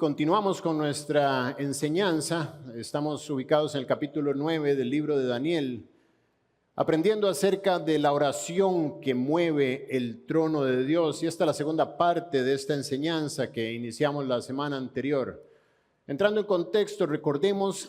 continuamos con nuestra enseñanza. Estamos ubicados en el capítulo 9 del libro de Daniel, aprendiendo acerca de la oración que mueve el trono de Dios. Y esta es la segunda parte de esta enseñanza que iniciamos la semana anterior. Entrando en contexto, recordemos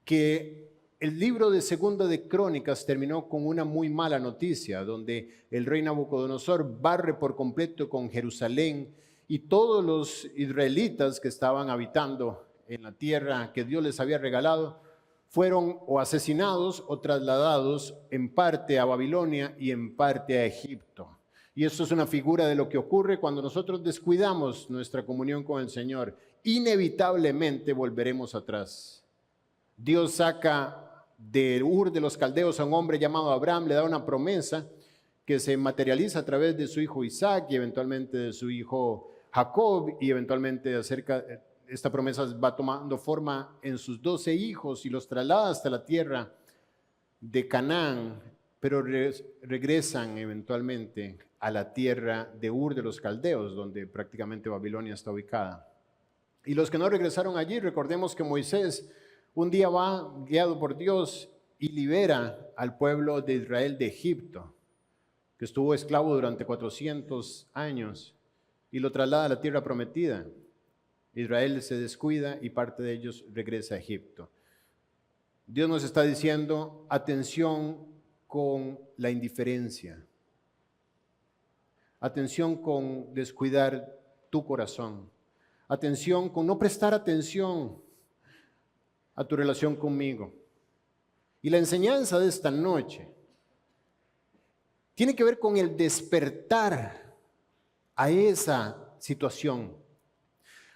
que el libro de Segunda de Crónicas terminó con una muy mala noticia, donde el rey Nabucodonosor barre por completo con Jerusalén y todos los israelitas que estaban habitando en la tierra que Dios les había regalado fueron o asesinados o trasladados en parte a Babilonia y en parte a Egipto. Y esto es una figura de lo que ocurre cuando nosotros descuidamos nuestra comunión con el Señor. Inevitablemente volveremos atrás. Dios saca de Ur de los Caldeos a un hombre llamado Abraham, le da una promesa que se materializa a través de su hijo Isaac y eventualmente de su hijo Jacob, y eventualmente esta promesa va tomando forma en sus 12 hijos y los traslada hasta la tierra de Canaán, pero regresan eventualmente a la tierra de Ur de los Caldeos, donde prácticamente Babilonia está ubicada. Y los que no regresaron allí, recordemos que Moisés un día va guiado por Dios y libera al pueblo de Israel de Egipto, que estuvo esclavo durante 400 años, y lo traslada a la tierra prometida. Israel se descuida y parte de ellos regresa a Egipto. Dios nos está diciendo, atención con la indiferencia, atención con descuidar tu corazón, atención con no prestar atención a tu relación conmigo. Y la enseñanza de esta noche tiene que ver con el despertar a esa situación.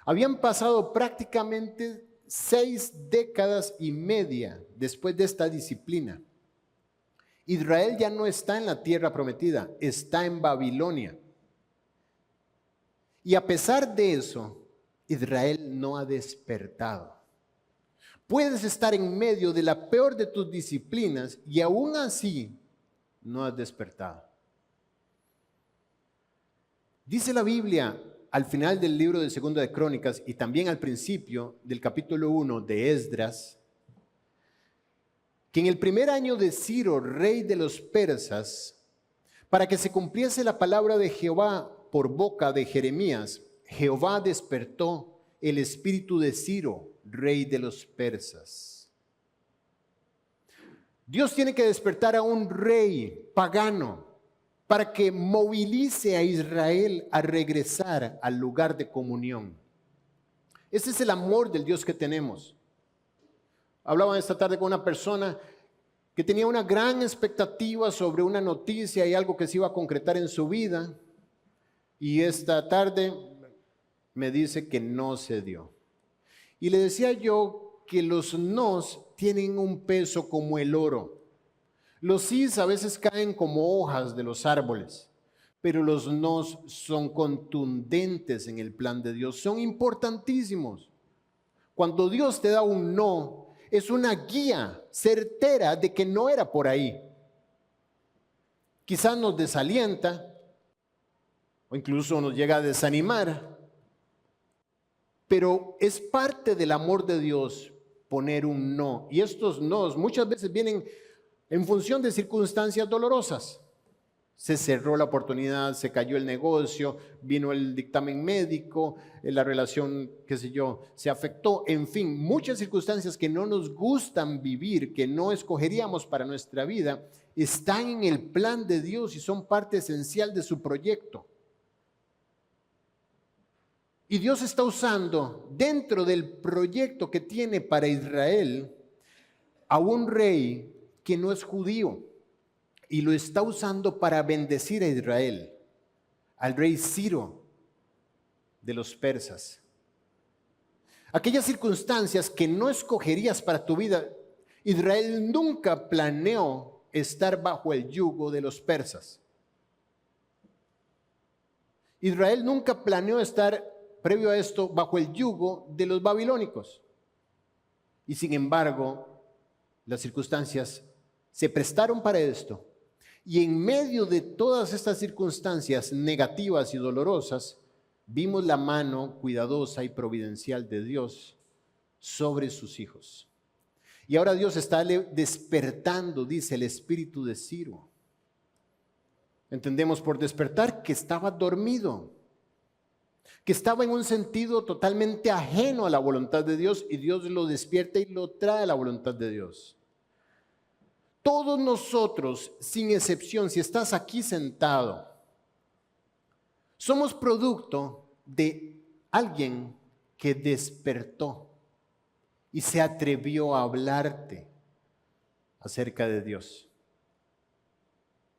Habían pasado prácticamente 6 décadas y media después de esta disciplina. Israel ya no está en la tierra prometida, está en Babilonia. Y a pesar de eso, Israel no ha despertado. Puedes estar en medio de la peor de tus disciplinas y aún así no has despertado. Dice la Biblia al final del libro de Segunda de Crónicas y también al principio del capítulo 1 de Esdras, que en el primer año de Ciro, rey de los persas, para que se cumpliese la palabra de Jehová por boca de Jeremías, Jehová despertó el espíritu de Ciro, rey de los persas. Dios tiene que despertar a un rey pagano para que movilice a Israel a regresar al lugar de comunión. Ese es el amor del Dios que tenemos. Hablaba esta tarde con una persona que tenía una gran expectativa sobre una noticia y algo que se iba a concretar en su vida, y esta tarde me dice que no se dio. Y le decía yo que los nos tienen un peso como el oro. Los sís a veces caen como hojas de los árboles, pero los nos son contundentes en el plan de Dios, son importantísimos. Cuando Dios te da un no, es una guía certera de que no era por ahí. Quizás nos desalienta o incluso nos llega a desanimar, pero es parte del amor de Dios poner un no. Y estos nos muchas veces vienen en función de circunstancias dolorosas. Se cerró la oportunidad, se cayó el negocio, vino el dictamen médico, la relación, qué sé yo, se afectó. En fin, muchas circunstancias que no nos gustan vivir, que no escogeríamos para nuestra vida, están en el plan de Dios y son parte esencial de su proyecto. Y Dios está usando dentro del proyecto que tiene para Israel a un rey que no es judío, y lo está usando para bendecir a Israel, al rey Ciro de los persas. Aquellas circunstancias que no escogerías para tu vida, Israel nunca planeó estar bajo el yugo de los persas. Israel nunca planeó estar, previo a esto, bajo el yugo de los babilónicos. Y sin embargo, las circunstancias se prestaron para esto, y en medio de todas estas circunstancias negativas y dolorosas, vimos la mano cuidadosa y providencial de Dios sobre sus hijos. Y ahora Dios está despertando, dice el espíritu de Ciro. Entendemos por despertar que estaba dormido, que estaba en un sentido totalmente ajeno a la voluntad de Dios, y Dios lo despierta y lo trae a la voluntad de Dios. Todos nosotros, sin excepción, si estás aquí sentado, somos producto de alguien que despertó y se atrevió a hablarte acerca de Dios.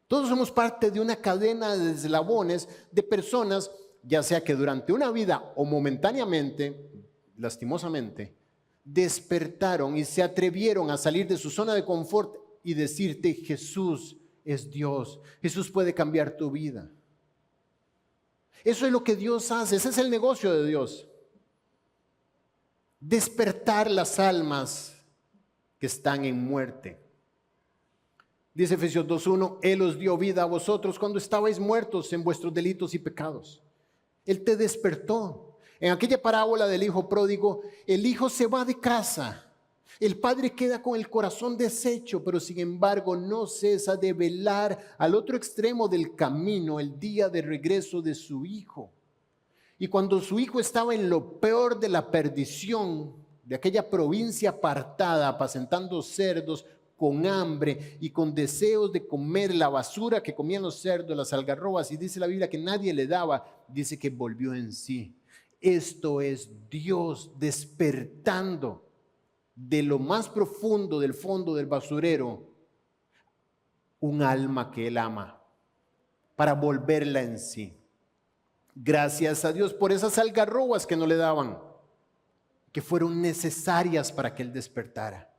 Todos somos parte de una cadena de eslabones de personas, ya sea que durante una vida o momentáneamente, lastimosamente, despertaron y se atrevieron a salir de su zona de confort y decirte: Jesús es Dios, Jesús puede cambiar tu vida. Eso es lo que Dios hace, ese es el negocio de Dios. Despertar las almas que están en muerte. Dice Efesios 2:1, Él os dio vida a vosotros cuando estabais muertos en vuestros delitos y pecados. Él te despertó. En aquella parábola del hijo pródigo, el hijo se va de casa. El padre queda con el corazón deshecho, pero sin embargo no cesa de velar al otro extremo del camino el día de regreso de su hijo. Y cuando su hijo estaba en lo peor de la perdición, de aquella provincia apartada, apacentando cerdos, con hambre y con deseos de comer la basura que comían los cerdos, las algarrobas, y dice la Biblia que nadie le daba, dice que volvió en sí. Esto es Dios despertando de lo más profundo, del fondo del basurero, un alma que Él ama, para volverla en sí. Gracias a Dios por esas algarrobas que no le daban, que fueron necesarias para que Él despertara.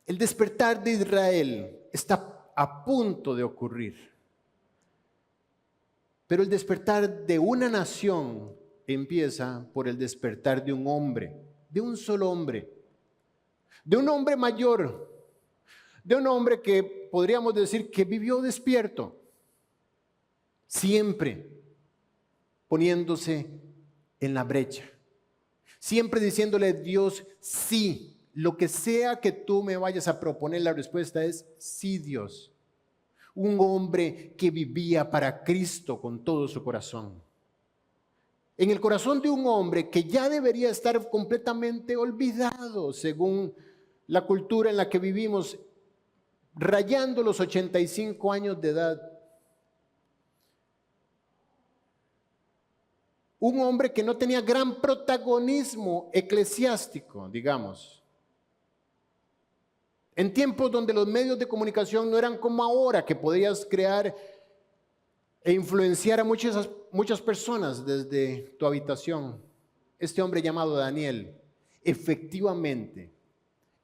El despertar de Israel está a punto de ocurrir. Pero el despertar de una nación empieza por el despertar de un hombre, de un solo hombre, de un hombre mayor, de un hombre que podríamos decir que vivió despierto, siempre poniéndose en la brecha, siempre diciéndole a Dios sí. Lo que sea que tú me vayas a proponer, la respuesta es sí, Dios. Un hombre que vivía para Cristo con todo su corazón. En el corazón de un hombre que ya debería estar completamente olvidado según la cultura en la que vivimos, rayando los 85 años de edad. Un hombre que no tenía gran protagonismo eclesiástico, digamos. En tiempos donde los medios de comunicación no eran como ahora, que podías crear e influenciar a muchas personas desde tu habitación. Este hombre llamado Daniel efectivamente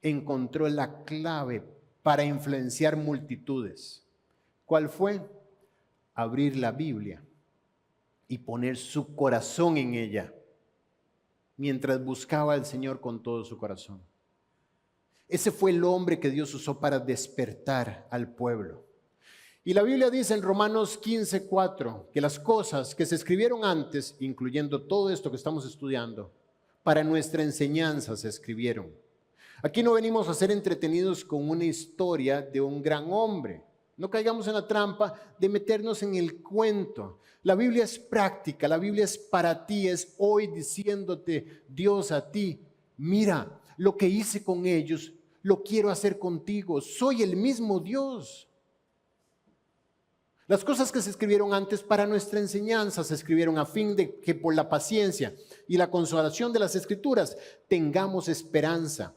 encontró la clave para influenciar multitudes. ¿Cuál fue? Abrir la Biblia y poner su corazón en ella mientras buscaba al Señor con todo su corazón. Ese fue el hombre que Dios usó para despertar al pueblo. Y la Biblia dice en Romanos 15:4 que las cosas que se escribieron antes, incluyendo todo esto que estamos estudiando, para nuestra enseñanza se escribieron. Aquí no venimos a ser entretenidos con una historia de un gran hombre. No caigamos en la trampa de meternos en el cuento. La Biblia es práctica, la Biblia es para ti, es hoy diciéndote Dios a ti: mira, lo que hice con ellos, lo quiero hacer contigo. Soy el mismo Dios. Las cosas que se escribieron antes para nuestra enseñanza se escribieron a fin de que por la paciencia y la consolación de las Escrituras tengamos esperanza.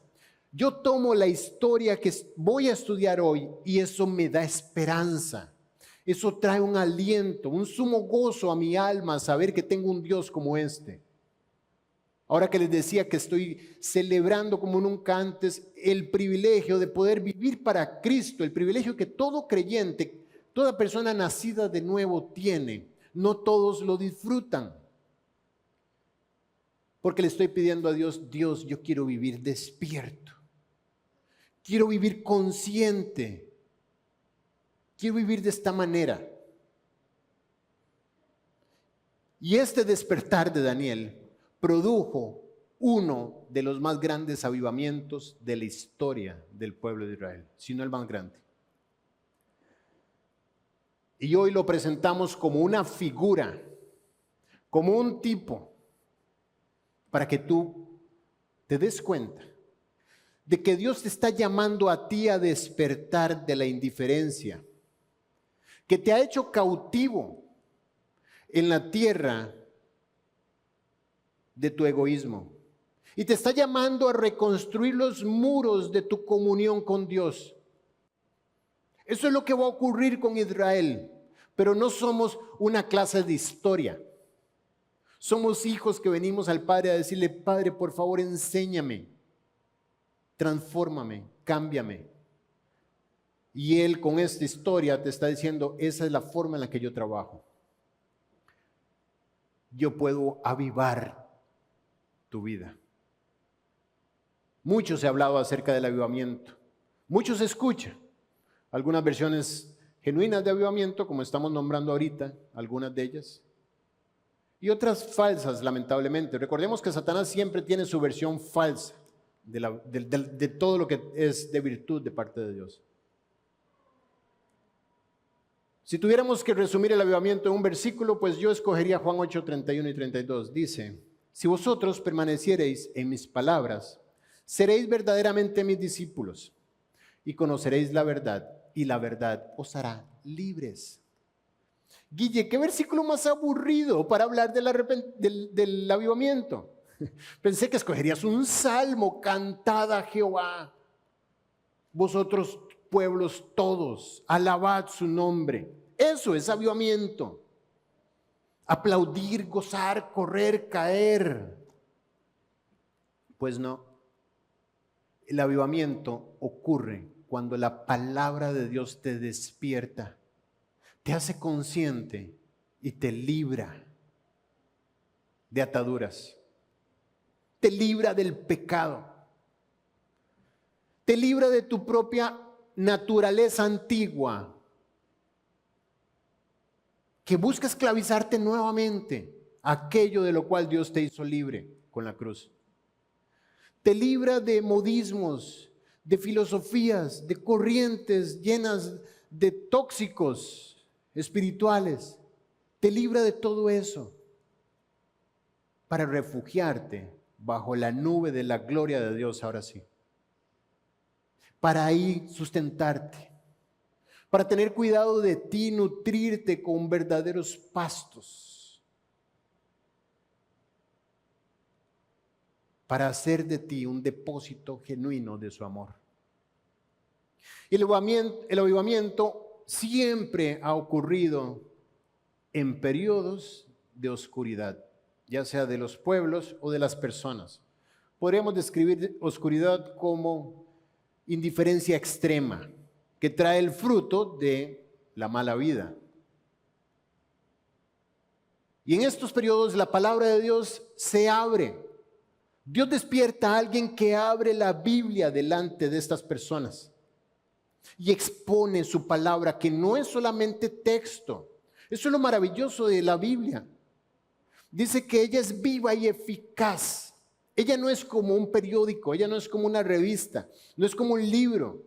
Yo tomo la historia que voy a estudiar hoy y eso me da esperanza. Eso trae un aliento, un sumo gozo a mi alma saber que tengo un Dios como este. Ahora que les decía que estoy celebrando como nunca antes el privilegio de poder vivir para Cristo, el privilegio que todo creyente, toda persona nacida de nuevo tiene. No todos lo disfrutan. Porque le estoy pidiendo a Dios: Dios, yo quiero vivir despierto. Quiero vivir consciente. Quiero vivir de esta manera. Y este despertar de Daniel produjo uno de los más grandes avivamientos de la historia del pueblo de Israel, si no el más grande. Y hoy lo presentamos como una figura, como un tipo, para que tú te des cuenta de que Dios te está llamando a ti a despertar de la indiferencia, que te ha hecho cautivo en la tierra de tu egoísmo y te está llamando a reconstruir los muros de tu comunión con Dios. Eso es lo que va a ocurrir con Israel, pero no somos una clase de historia. Somos hijos que venimos al Padre a decirle: Padre, por favor, enséñame, transfórmame, cámbiame. Y Él con esta historia te está diciendo: esa es la forma en la que yo trabajo. Yo puedo avivar tu vida. Mucho se ha hablado acerca del avivamiento. Mucho se escucha. Algunas versiones genuinas de avivamiento, como estamos nombrando ahorita, algunas de ellas. Y otras falsas, lamentablemente. Recordemos que Satanás siempre tiene su versión falsa de todo lo que es de virtud de parte de Dios. Si tuviéramos que resumir el avivamiento en un versículo, pues yo escogería Juan 8, 31 y 32. Dice: si vosotros permaneciereis en mis palabras, seréis verdaderamente mis discípulos y conoceréis la verdad, y la verdad os hará libres. Guille, ¿qué versículo más aburrido para hablar del avivamiento? Pensé que escogerías un salmo: cantad a Jehová, vosotros pueblos todos, alabad su nombre. Eso es avivamiento. Aplaudir, gozar, correr, caer. Pues no. El avivamiento ocurre cuando la palabra de Dios te despierta, te hace consciente y te libra de ataduras. Te libra del pecado. Te libra de tu propia naturaleza antigua que busca esclavizarte nuevamente a aquello de lo cual Dios te hizo libre con la cruz. Te libra de modismos, de filosofías, de corrientes llenas de tóxicos espirituales. Te libra de todo eso para refugiarte bajo la nube de la gloria de Dios ahora sí. Para ahí sustentarte, para tener cuidado de ti, nutrirte con verdaderos pastos, para hacer de ti un depósito genuino de su amor. El avivamiento siempre ha ocurrido en periodos de oscuridad, ya sea de los pueblos o de las personas. Podríamos describir oscuridad como indiferencia extrema, que trae el fruto de la mala vida. Y en estos periodos la palabra de Dios se abre. Dios despierta a alguien que abre la Biblia delante de estas personas y expone su palabra, que no es solamente texto. Eso es lo maravilloso de la Biblia. Dice que ella es viva y eficaz. Ella no es como un periódico, ella no es como una revista, no es como un libro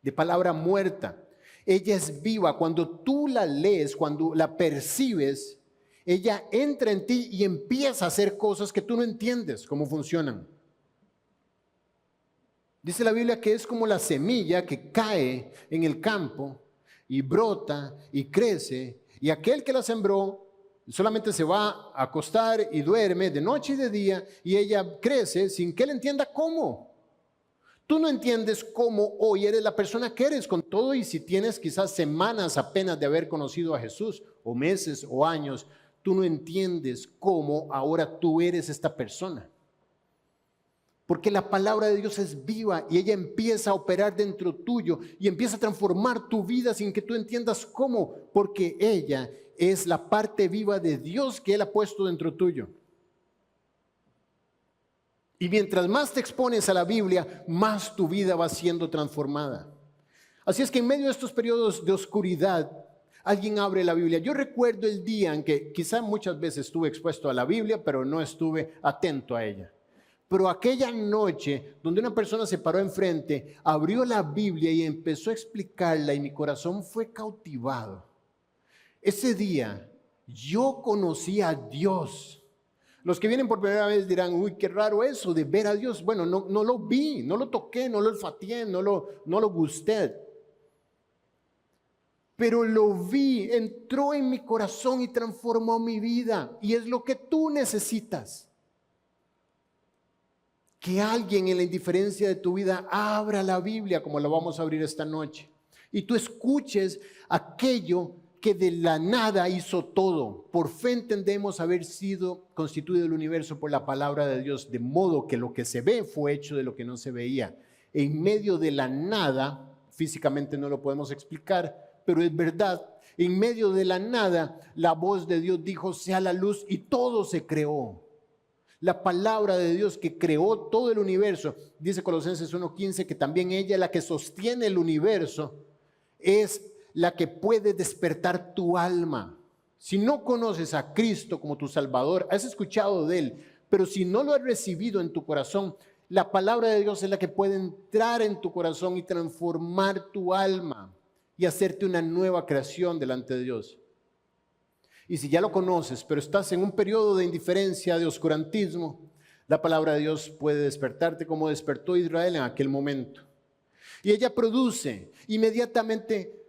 de palabra muerta. Ella es viva. Cuando tú la lees, cuando la percibes, ella entra en ti y empieza a hacer cosas que tú no entiendes cómo funcionan. Dice la Biblia que es como la semilla que cae en el campo y brota y crece, y aquel que la sembró solamente se va a acostar y duerme de noche y de día, y ella crece sin que él entienda cómo. Tú no entiendes cómo hoy eres la persona que eres, con todo, y si tienes quizás semanas apenas de haber conocido a Jesús, o meses o años, tú no entiendes cómo ahora tú eres esta persona. Porque la palabra de Dios es viva y ella empieza a operar dentro tuyo y empieza a transformar tu vida sin que tú entiendas cómo, porque ella es la parte viva de Dios que Él ha puesto dentro tuyo. Y mientras más te expones a la Biblia, más tu vida va siendo transformada. Así es que en medio de estos periodos de oscuridad, Alguien abre la Biblia. Yo recuerdo el día en que quizá muchas veces estuve expuesto a la Biblia, pero no estuve atento a ella. Pero aquella noche donde una persona se paró enfrente, abrió la Biblia y empezó a explicarla y mi corazón fue cautivado. Ese día yo conocí a Dios. Los que vienen por primera vez dirán, uy, qué raro eso de ver a Dios. Bueno, no lo vi, no lo toqué, no lo olfateé, no lo gusté. Pero lo vi, entró en mi corazón y transformó mi vida. Y es lo que tú necesitas. Que alguien en la indiferencia de tu vida abra la Biblia como la vamos a abrir esta noche. Y tú escuches aquello que de la nada hizo todo. Por fe entendemos haber sido constituido el universo por la palabra de Dios, de modo que lo que se ve fue hecho de lo que no se veía. En medio de la nada, físicamente no lo podemos explicar, pero es verdad, en medio de la nada, la voz de Dios dijo, sea la luz, y todo se creó. La palabra de Dios que creó todo el universo, dice Colosenses 1:15, que también ella, la que sostiene el universo, es la que puede despertar tu alma. Si no conoces a Cristo como tu Salvador, has escuchado de Él, pero si no lo has recibido en tu corazón, la palabra de Dios es la que puede entrar en tu corazón y transformar tu alma y hacerte una nueva creación delante de Dios. Y si ya lo conoces, pero estás en un periodo de indiferencia, de oscurantismo, la palabra de Dios puede despertarte como despertó Israel en aquel momento. Y ella produce inmediatamente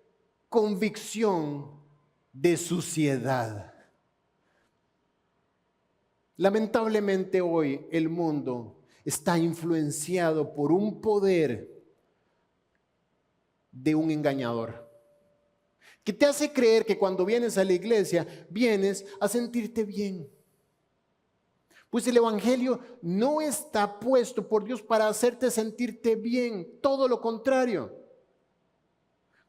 convicción de suciedad. Lamentablemente hoy el mundo está influenciado por un poder de un engañador, que te hace creer que cuando vienes a la iglesia, vienes a sentirte bien. Pues el evangelio no está puesto por Dios para hacerte sentirte bien, todo lo contrario.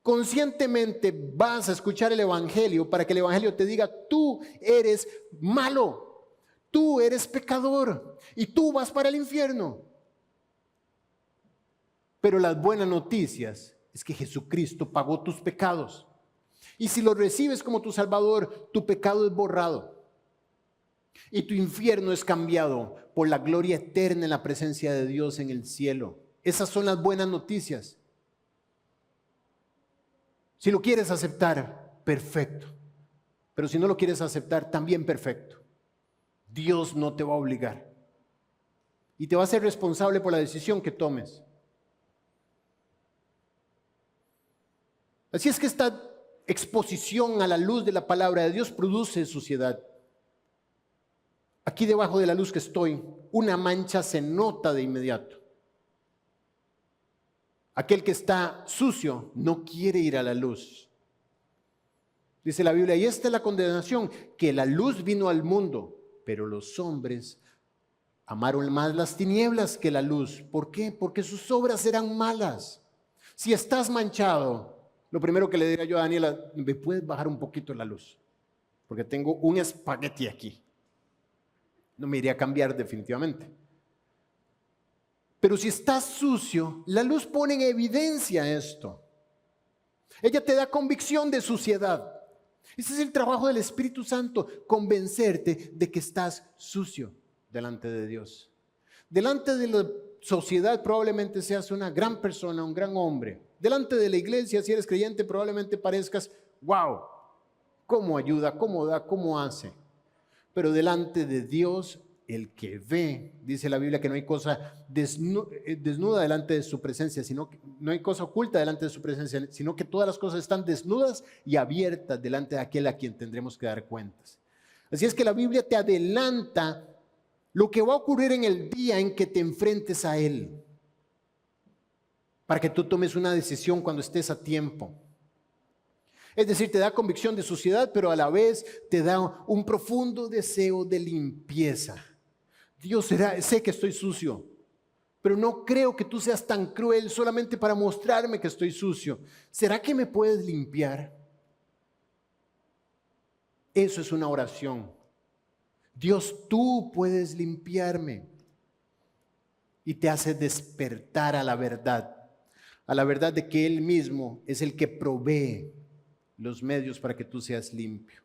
Conscientemente vas a escuchar el evangelio para que el evangelio te diga, tú eres malo, tú eres pecador y tú vas para el infierno. Pero las buenas noticias es que Jesucristo pagó tus pecados. Y si lo recibes como tu Salvador, tu pecado es borrado. Y tu infierno es cambiado por la gloria eterna en la presencia de Dios en el cielo. Esas son las buenas noticias. Si lo quieres aceptar, perfecto. Pero si no lo quieres aceptar, también perfecto. Dios no te va a obligar. Y te va a hacer responsable por la decisión que tomes. Así es que esta exposición a la luz de la palabra de Dios produce suciedad. Aquí debajo de la luz que estoy, una mancha se nota de inmediato. Aquel que está sucio no quiere ir a la luz. Dice la Biblia, y esta es la condenación, que la luz vino al mundo, pero los hombres amaron más las tinieblas que la luz. ¿Por qué? Porque sus obras eran malas. Si estás manchado, lo primero que le diría yo a Daniela, ¿me puedes bajar un poquito la luz? Porque tengo un espagueti aquí. No me iría a cambiar definitivamente. Pero si estás sucio, la luz pone en evidencia esto. Ella te da convicción de suciedad. Ese es el trabajo del Espíritu Santo, convencerte de que estás sucio delante de Dios. Delante de la sociedad probablemente seas una gran persona, un gran hombre. Delante de la iglesia, si eres creyente, probablemente parezcas, wow, cómo ayuda, cómo da, cómo hace. Pero delante de Dios, el que ve, dice la Biblia que no hay cosa desnuda delante de su presencia, sino que no hay cosa oculta delante de su presencia, sino que todas las cosas están desnudas y abiertas delante de aquel a quien tendremos que dar cuentas. Así es que la Biblia te adelanta lo que va a ocurrir en el día en que te enfrentes a Él, para que tú tomes una decisión cuando estés a tiempo. Es decir, te da convicción de suciedad, pero a la vez te da un profundo deseo de limpieza. Dios, sé que estoy sucio, pero no creo que tú seas tan cruel solamente para mostrarme que estoy sucio. ¿Será que me puedes limpiar? Eso es una oración. Dios, tú puedes limpiarme. Y te hace despertar a la verdad de que Él mismo es el que provee los medios para que tú seas limpio.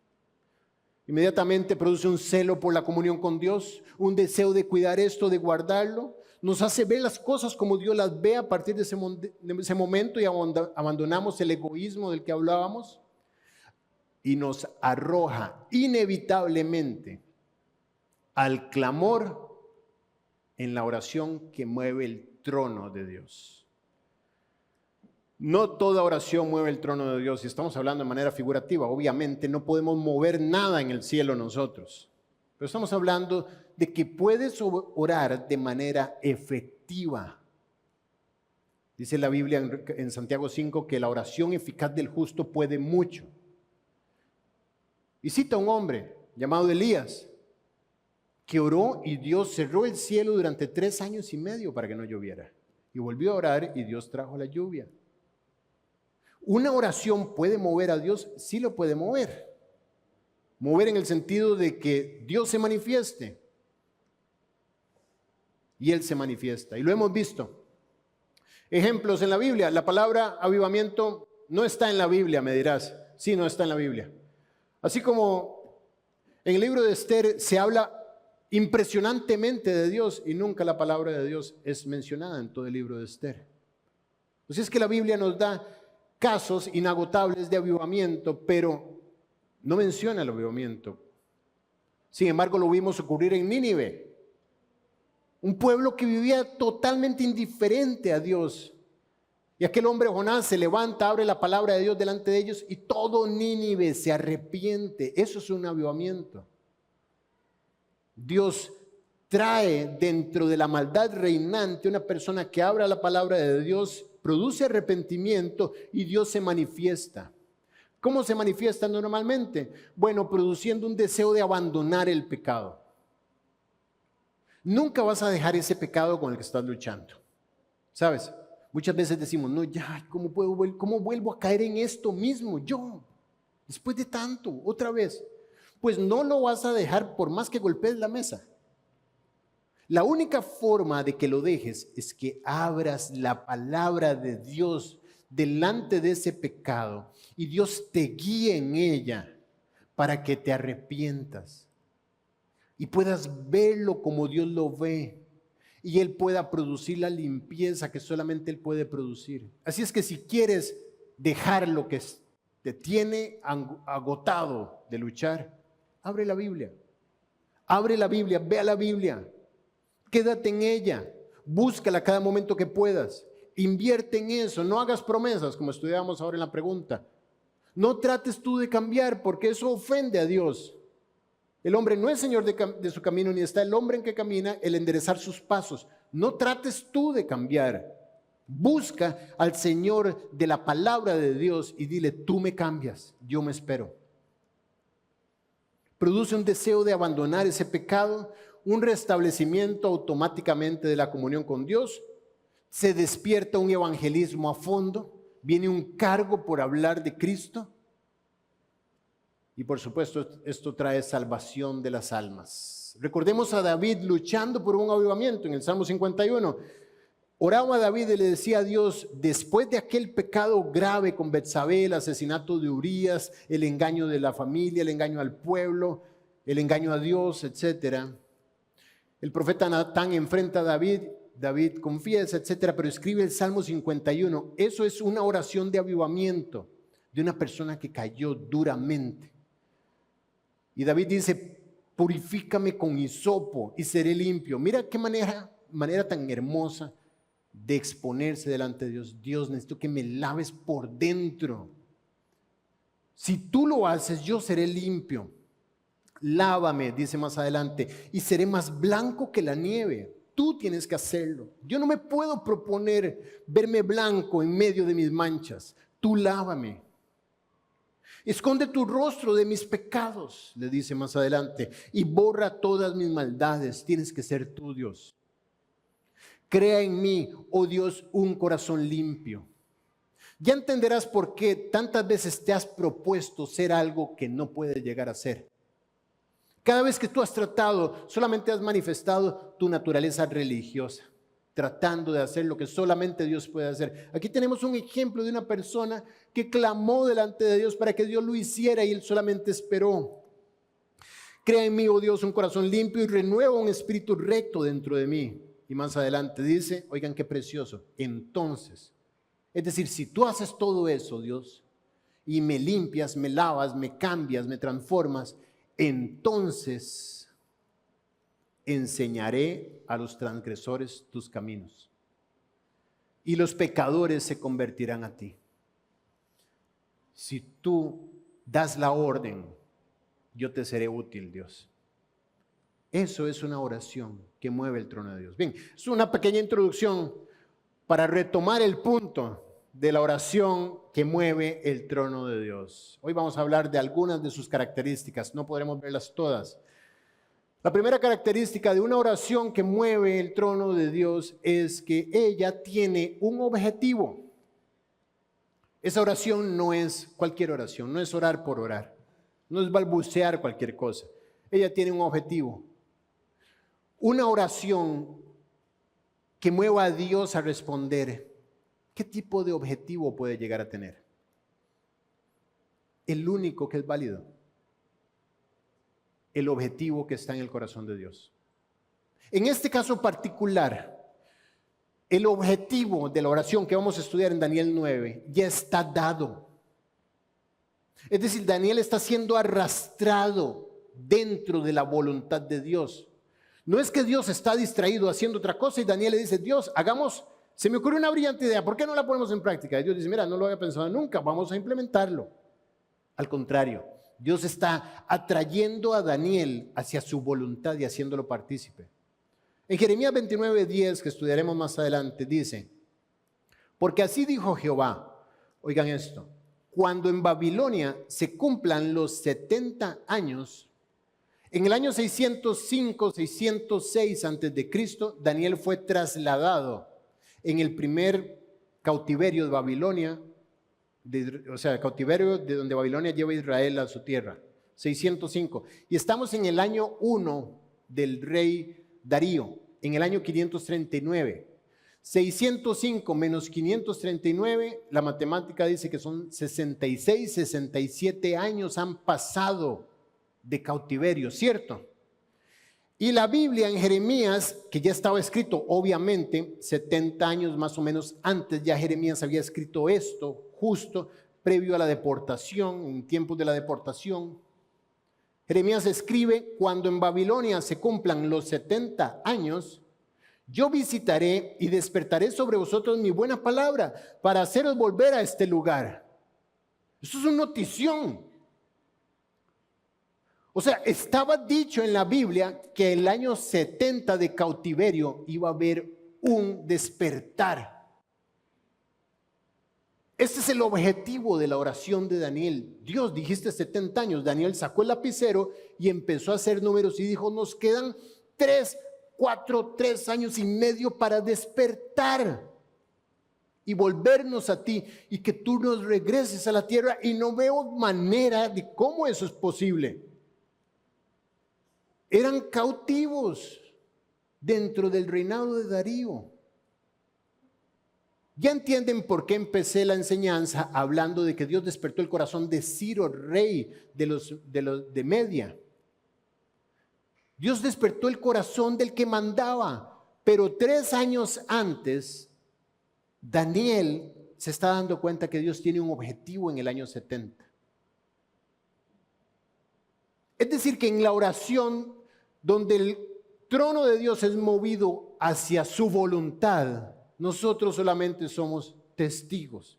Inmediatamente produce un celo por la comunión con Dios, un deseo de cuidar esto, de guardarlo. Nos hace ver las cosas como Dios las ve a partir de ese momento y abandonamos el egoísmo del que hablábamos y nos arroja inevitablemente al clamor en la oración que mueve el trono de Dios. No toda oración mueve el trono de Dios, y estamos hablando de manera figurativa. Obviamente no podemos mover nada en el cielo nosotros, pero estamos hablando de que puedes orar de manera efectiva. Dice la Biblia en Santiago 5 que la oración eficaz del justo puede mucho. Y cita a un hombre llamado Elías, que oró y Dios cerró el cielo durante 3 años y medio para que no lloviera. Y volvió a orar y Dios trajo la lluvia. ¿Una oración puede mover a Dios? Sí lo puede mover. Mover en el sentido de que Dios se manifieste. Y Él se manifiesta. Y lo hemos visto. Ejemplos en la Biblia. La palabra avivamiento no está en la Biblia, me dirás. Sí, no está en la Biblia. Así como en el libro de Esther se habla impresionantemente de Dios y nunca la palabra de Dios es mencionada en todo el libro de Esther. Así es que la Biblia nos da casos inagotables de avivamiento, pero no menciona el avivamiento. Sin embargo, lo vimos ocurrir en Nínive, un pueblo que vivía totalmente indiferente a Dios. Y aquel hombre Jonás se levanta, abre la palabra de Dios delante de ellos y todo Nínive se arrepiente. Eso es un avivamiento. Dios trae dentro de la maldad reinante una persona que abra la palabra de Dios, produce arrepentimiento y Dios se manifiesta. ¿Cómo se manifiesta normalmente? Bueno, produciendo un deseo de abandonar el pecado. Nunca vas a dejar ese pecado con el que estás luchando. ¿Sabes? Muchas veces decimos, no, ya, ¿cómo vuelvo a caer en esto mismo? Yo, después de tanto, otra vez. Pues no lo vas a dejar por más que golpees la mesa. La única forma de que lo dejes es que abras la palabra de Dios delante de ese pecado y Dios te guíe en ella para que te arrepientas y puedas verlo como Dios lo ve y Él pueda producir la limpieza que solamente Él puede producir. Así es que si quieres dejar lo que te tiene agotado de luchar, abre la Biblia. Abre la Biblia, ve a la Biblia. Quédate en ella, búscala cada momento que puedas, invierte en eso, no hagas promesas como estudiamos ahora en la pregunta. No trates tú de cambiar porque eso ofende a Dios. El hombre no es señor de su camino, ni está el hombre en que camina el enderezar sus pasos. No trates tú de cambiar. Busca al Señor de la palabra de Dios y dile, tú me cambias, yo me espero. Produce un deseo de abandonar ese pecado, un restablecimiento automáticamente de la comunión con Dios, se despierta un evangelismo a fondo, viene un cargo por hablar de Cristo y por supuesto esto trae salvación de las almas. Recordemos a David luchando por un avivamiento en el Salmo 51. Oraba a David y le decía a Dios, después de aquel pecado grave con Betsabé, el asesinato de Urías, el engaño de la familia, el engaño al pueblo, el engaño a Dios, etcétera. El profeta Natán enfrenta a David, David confiesa, etcétera, pero escribe el Salmo 51. Eso es una oración de avivamiento de una persona que cayó duramente. Y David dice, purifícame con hisopo y seré limpio. Mira qué manera tan hermosa de exponerse delante de Dios. Dios, necesito que me laves por dentro. Si tú lo haces, yo seré limpio. Lávame, dice más adelante, y seré más blanco que la nieve. Tú tienes que hacerlo. Yo no me puedo proponer verme blanco en medio de mis manchas. Tú lávame. Esconde tu rostro de mis pecados, le dice más adelante, y borra todas mis maldades. Tienes que ser tú, Dios. Crea en mí, oh Dios, un corazón limpio. Ya entenderás por qué tantas veces te has propuesto ser algo que no puedes llegar a ser. Cada vez que tú has tratado, solamente has manifestado tu naturaleza religiosa. tratando de hacer lo que solamente Dios puede hacer. Aquí tenemos un ejemplo de una persona que clamó delante de Dios para que Dios lo hiciera y él solamente esperó. Crea en mí, oh Dios, un corazón limpio y renueva un espíritu recto dentro de mí. Y más adelante dice, oigan qué precioso, entonces, es decir, si tú haces todo eso, Dios, y me limpias, me lavas, me cambias, me transformas, entonces enseñaré a los transgresores tus caminos y los pecadores se convertirán a ti. Si tú das la orden, yo te seré útil, Dios. Eso es una oración que mueve el trono de Dios. Bien, es una pequeña introducción para retomar el punto de la oración que mueve el trono de Dios. Hoy vamos a hablar de algunas de sus características, no podremos verlas todas. La primera característica de una oración que mueve el trono de Dios es que ella tiene un objetivo. Esa oración no es cualquier oración, no es orar por orar, no es balbucear cualquier cosa. Ella tiene un objetivo. Una oración que mueva a Dios a responder, ¿qué tipo de objetivo puede llegar a tener? El único que es válido. El objetivo que está en el corazón de Dios. En este caso particular, el objetivo de la oración que vamos a estudiar en Daniel 9 ya está dado. Es decir, Daniel está siendo arrastrado dentro de la voluntad de Dios. No es que Dios está distraído haciendo otra cosa y Daniel le dice, Dios, hagamos, se me ocurrió una brillante idea, ¿por qué no la ponemos en práctica? Y Dios dice, mira, no lo había pensado nunca, vamos a implementarlo. Al contrario, Dios está atrayendo a Daniel hacia su voluntad y haciéndolo partícipe. En Jeremías 29:10, que estudiaremos más adelante, dice, porque así dijo Jehová, oigan esto, cuando en Babilonia se cumplan los 70 años, en el año 605, 606 antes de Cristo, Daniel fue trasladado en el primer cautiverio de Babilonia, o sea, el cautiverio de donde Babilonia lleva a Israel a su tierra, 605. Y estamos en el año 1 del rey Darío, en el año 539. 605 menos 539, la matemática dice que son 66, 67 años han pasado de cautiverio, ¿cierto? Y la Biblia en Jeremías, que ya estaba escrito, obviamente, 70 años más o menos antes, ya Jeremías había escrito esto, justo previo a la deportación, en tiempos de la deportación. Jeremías escribe, cuando en Babilonia se cumplan los 70 años, yo visitaré y despertaré sobre vosotros mi buena palabra para haceros volver a este lugar. Eso es una notición. O sea, estaba dicho en la Biblia que el año 70 de cautiverio iba a haber un despertar. Este es el objetivo de la oración de Daniel. Dios, dijiste 70 años. Daniel sacó el lapicero y empezó a hacer números y dijo, nos quedan 3 años y medio para despertar y volvernos a ti y que tú nos regreses a la tierra, y no veo manera de cómo eso es posible. Eran cautivos dentro del reinado de Darío. Ya entienden por qué empecé la enseñanza hablando de que Dios despertó el corazón de Ciro, rey de Media. Dios despertó el corazón del que mandaba, pero 3 años antes, Daniel se está dando cuenta que Dios tiene un objetivo en el año 70. Es decir, que en la oración donde el trono de Dios es movido hacia su voluntad, nosotros solamente somos testigos.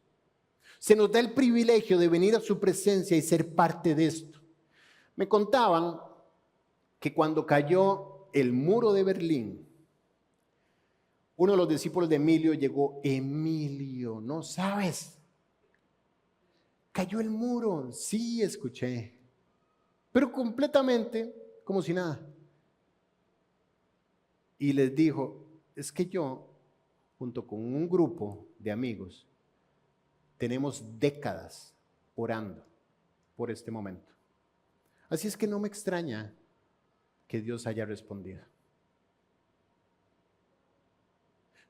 Se nos da el privilegio de venir a su presencia y ser parte de esto. Me contaban que cuando cayó el muro de Berlín, uno de los discípulos de Emilio llegó, Emilio, ¿no sabes? Cayó el muro, sí escuché, pero completamente como si nada. Y les dijo, es que yo, junto con un grupo de amigos, tenemos décadas orando por este momento. Así es que no me extraña que Dios haya respondido.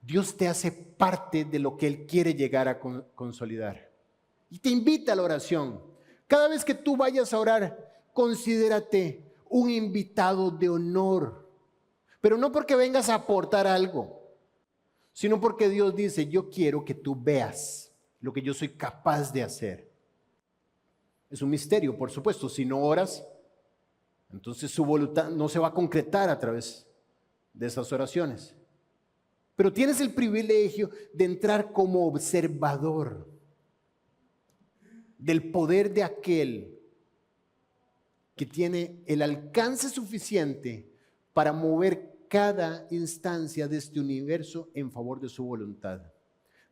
Dios te hace parte de lo que Él quiere llegar a consolidar. Y te invita a la oración. Cada vez que tú vayas a orar, considérate un invitado de honor. Pero no porque vengas a aportar algo, sino porque Dios dice, yo quiero que tú veas lo que yo soy capaz de hacer. Es un misterio, por supuesto. Si no oras, entonces su voluntad no se va a concretar a través de esas oraciones. Pero tienes el privilegio de entrar como observador del poder de aquel que tiene el alcance suficiente para mover cada instancia de este universo en favor de su voluntad.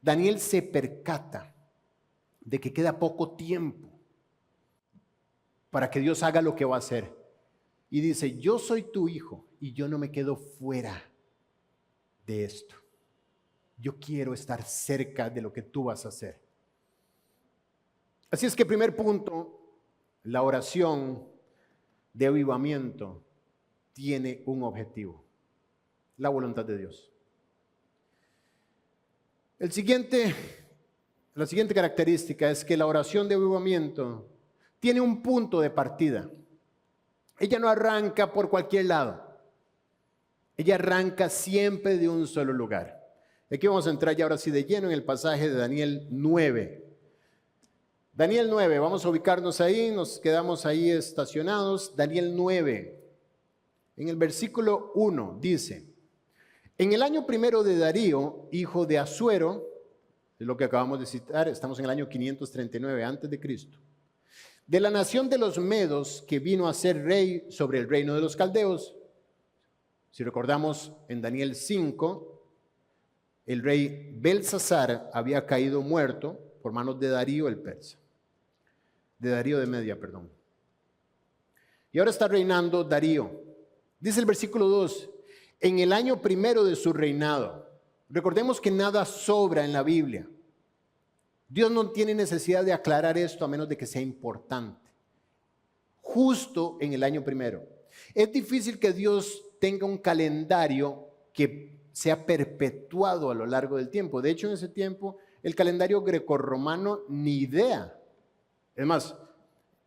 Daniel se percata de que queda poco tiempo para que Dios haga lo que va a hacer. Y dice, yo soy tu hijo y yo no me quedo fuera de esto. Yo quiero estar cerca de lo que tú vas a hacer. Así es que primer punto, la oración de avivamiento tiene un objetivo, la voluntad de Dios. La siguiente característica es que la oración de avivamiento tiene un punto de partida. Ella no arranca por cualquier lado. Ella arranca siempre de un solo lugar. Aquí vamos a entrar ya ahora sí de lleno en el pasaje de Daniel 9. Daniel 9, vamos a ubicarnos ahí, nos quedamos ahí estacionados. Daniel 9, en el versículo 1 dice, en el año primero de Darío, hijo de Asuero, es lo que acabamos de citar, estamos en el año 539 antes de Cristo, de la nación de los Medos, que vino a ser rey sobre el reino de los caldeos. Si recordamos en Daniel 5, el rey Belsasar había caído muerto por manos de Darío el persa, de Darío de Media, perdón. Y ahora está reinando Darío. Dice el versículo 2, en el año primero de su reinado. Recordemos que nada sobra en la Biblia. Dios no tiene necesidad de aclarar esto a menos de que sea importante. Justo en el año primero. Es difícil que Dios tenga un calendario que sea perpetuado a lo largo del tiempo. De hecho, en ese tiempo, el calendario grecorromano, ni idea. Es más,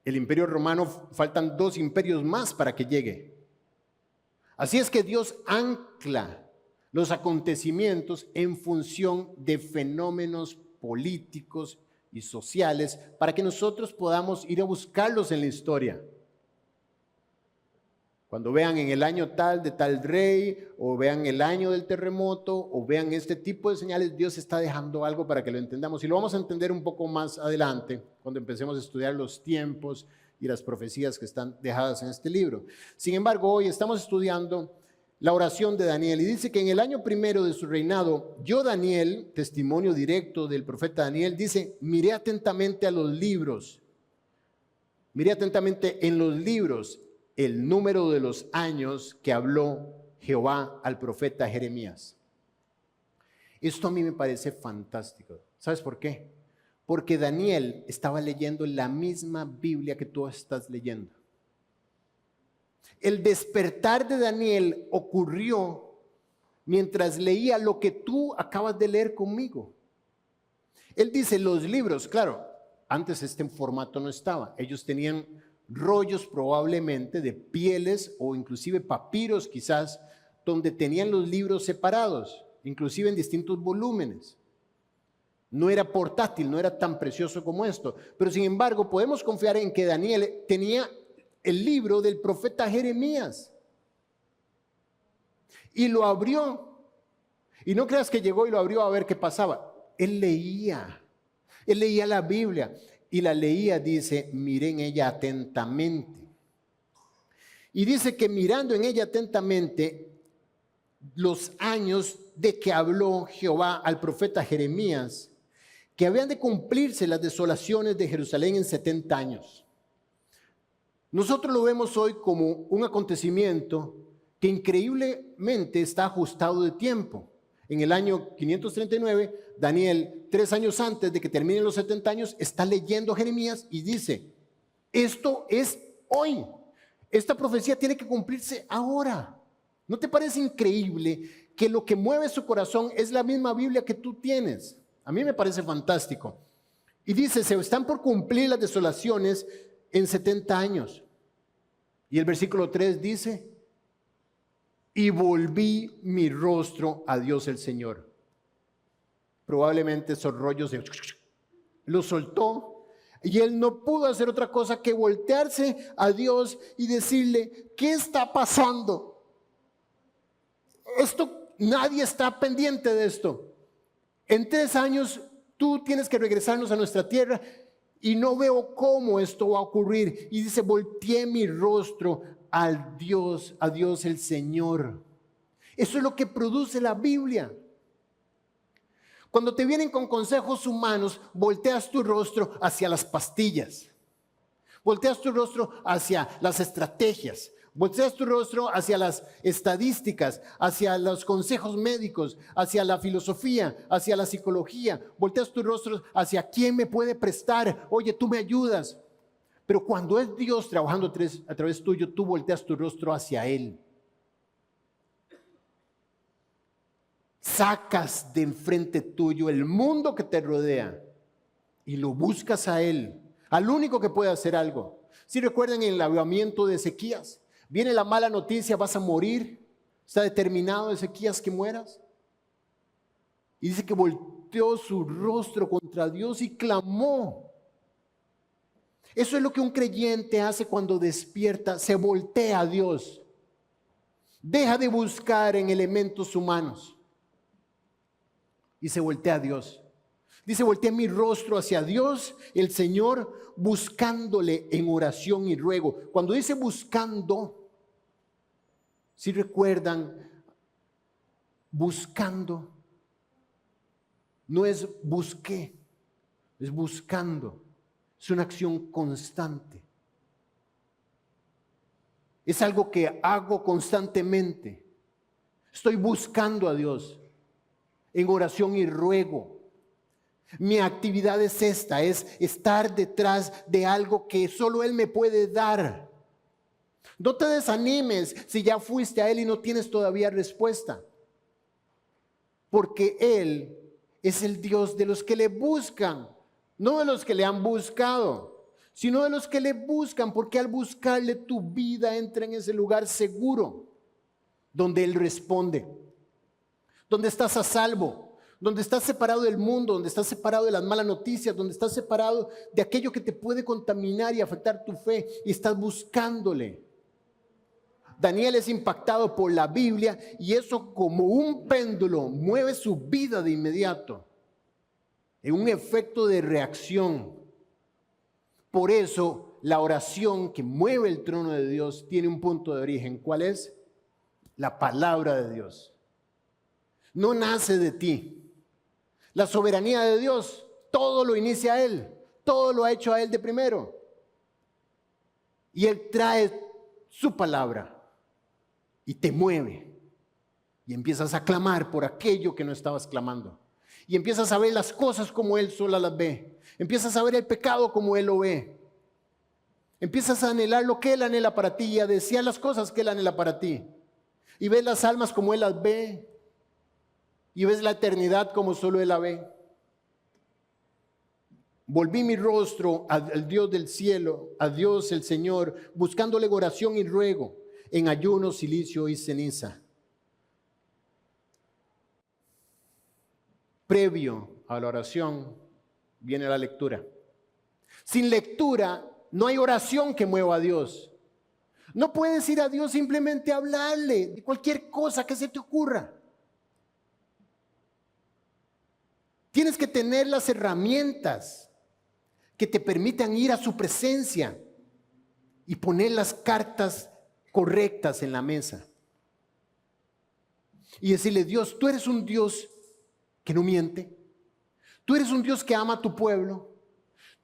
el imperio romano, faltan 2 imperios más para que llegue. Así es que Dios ancla los acontecimientos en función de fenómenos políticos y sociales para que nosotros podamos ir a buscarlos en la historia. Cuando vean en el año tal de tal rey, o vean el año del terremoto, o vean este tipo de señales, Dios está dejando algo para que lo entendamos. Y lo vamos a entender un poco más adelante, cuando empecemos a estudiar los tiempos y las profecías que están dejadas en este libro. Sin embargo, hoy estamos estudiando la oración de Daniel. Y dice que en el año primero de su reinado, yo Daniel, testimonio directo del profeta Daniel, dice, miré atentamente a los libros. Miré atentamente en los libros el número de los años que habló Jehová al profeta Jeremías. Esto a mí me parece fantástico. ¿Sabes por qué? Porque Daniel estaba leyendo la misma Biblia que tú estás leyendo. El despertar de Daniel ocurrió mientras leía lo que tú acabas de leer conmigo. Él dice, los libros, claro, antes este formato no estaba. Ellos tenían rollos probablemente de pieles o inclusive papiros quizás, donde tenían los libros separados, inclusive en distintos volúmenes. No era portátil, no era tan precioso como esto, pero sin embargo podemos confiar en que Daniel tenía el libro del profeta Jeremías y lo abrió. Y no creas que llegó y lo abrió a ver qué pasaba. Él leía la Biblia. Y la leía, dice, miré en ella atentamente. Y dice que mirando en ella atentamente los años de que habló Jehová al profeta Jeremías, que habían de cumplirse las desolaciones de Jerusalén en 70 años. Nosotros lo vemos hoy como un acontecimiento que increíblemente está ajustado de tiempo. En el año 539, Daniel, 3 años antes de que terminen los 70 años, está leyendo Jeremías y dice, esto es hoy. Esta profecía tiene que cumplirse ahora. ¿No te parece increíble que lo que mueve su corazón es la misma Biblia que tú tienes. A mí me parece fantástico. Y dice, se están por cumplir las desolaciones en 70 años. Y el versículo 3 dice, y volví mi rostro a Dios el Señor. Probablemente esos rollos lo soltó y él no pudo hacer otra cosa que voltearse a Dios y decirle, ¿qué está pasando? Nadie está pendiente de esto. En 3 años tú tienes que regresarnos a nuestra tierra y no veo cómo esto va a ocurrir. Y dice, volteé mi rostro a Dios el Señor. Eso es lo que produce la Biblia. Cuando te vienen con consejos humanos, volteas tu rostro hacia las pastillas. Volteas tu rostro hacia las estrategias. Volteas tu rostro hacia las estadísticas, hacia los consejos médicos, hacia la filosofía, hacia la psicología. Volteas tu rostro hacia quién me puede prestar. Oye, tú me ayudas. Pero cuando es Dios trabajando a través tuyo, tú volteas tu rostro hacia Él. Sacas de enfrente tuyo el mundo que te rodea y lo buscas a Él, al único que puede hacer algo. Si recuerdan el avivamiento de Ezequías, viene la mala noticia, vas a morir, está determinado Ezequías que mueras. Y dice que volteó su rostro contra Dios y clamó. Eso es lo que un creyente hace cuando despierta, se voltea a Dios. Deja de buscar en elementos humanos. Y se voltea a Dios. Dice, volteé mi rostro hacia Dios, el Señor, buscándole en oración y ruego. Cuando dice buscando, si recuerdan, buscando, no es busqué, es buscando. Es una acción constante. Es algo que hago constantemente. Estoy buscando a Dios en oración y ruego. Mi actividad es esta, es estar detrás de algo que solo Él me puede dar. No te desanimes si ya fuiste a Él y no tienes todavía respuesta. Porque Él es el Dios de los que le buscan, no de los que le han buscado, sino de los que le buscan, porque al buscarle tu vida entra en ese lugar seguro, donde Él responde. Donde estás a salvo, donde estás separado del mundo, donde estás separado de las malas noticias, donde estás separado de aquello que te puede contaminar y afectar tu fe y estás buscándole. Daniel es impactado por la Biblia y eso como un péndulo mueve su vida de inmediato en un efecto de reacción. Por eso la oración que mueve el trono de Dios tiene un punto de origen. ¿Cuál es? La palabra de Dios. No nace de ti. La soberanía de Dios, todo lo inicia a Él, todo lo ha hecho a Él de primero. Y Él trae su palabra y te mueve. Y empiezas a clamar por aquello que no estabas clamando. Y empiezas a ver las cosas como Él sola las ve. Empiezas a ver el pecado como Él lo ve. Empiezas a anhelar lo que Él anhela para ti y a desear las cosas que Él anhela para ti. Y ves las almas como Él las ve. Y ves la eternidad como solo Él la ve. Volví mi rostro al Dios del cielo, a Dios el Señor, buscándole oración y ruego, en ayuno, cilicio y ceniza. Previo a la oración viene la lectura. Sin lectura no hay oración que mueva a Dios. No puedes ir a Dios simplemente a hablarle de cualquier cosa que se te ocurra. Tienes que tener las herramientas que te permitan ir a su presencia y poner las cartas correctas en la mesa. Y decirle, Dios, tú eres un Dios que no miente. Tú eres un Dios que ama a tu pueblo.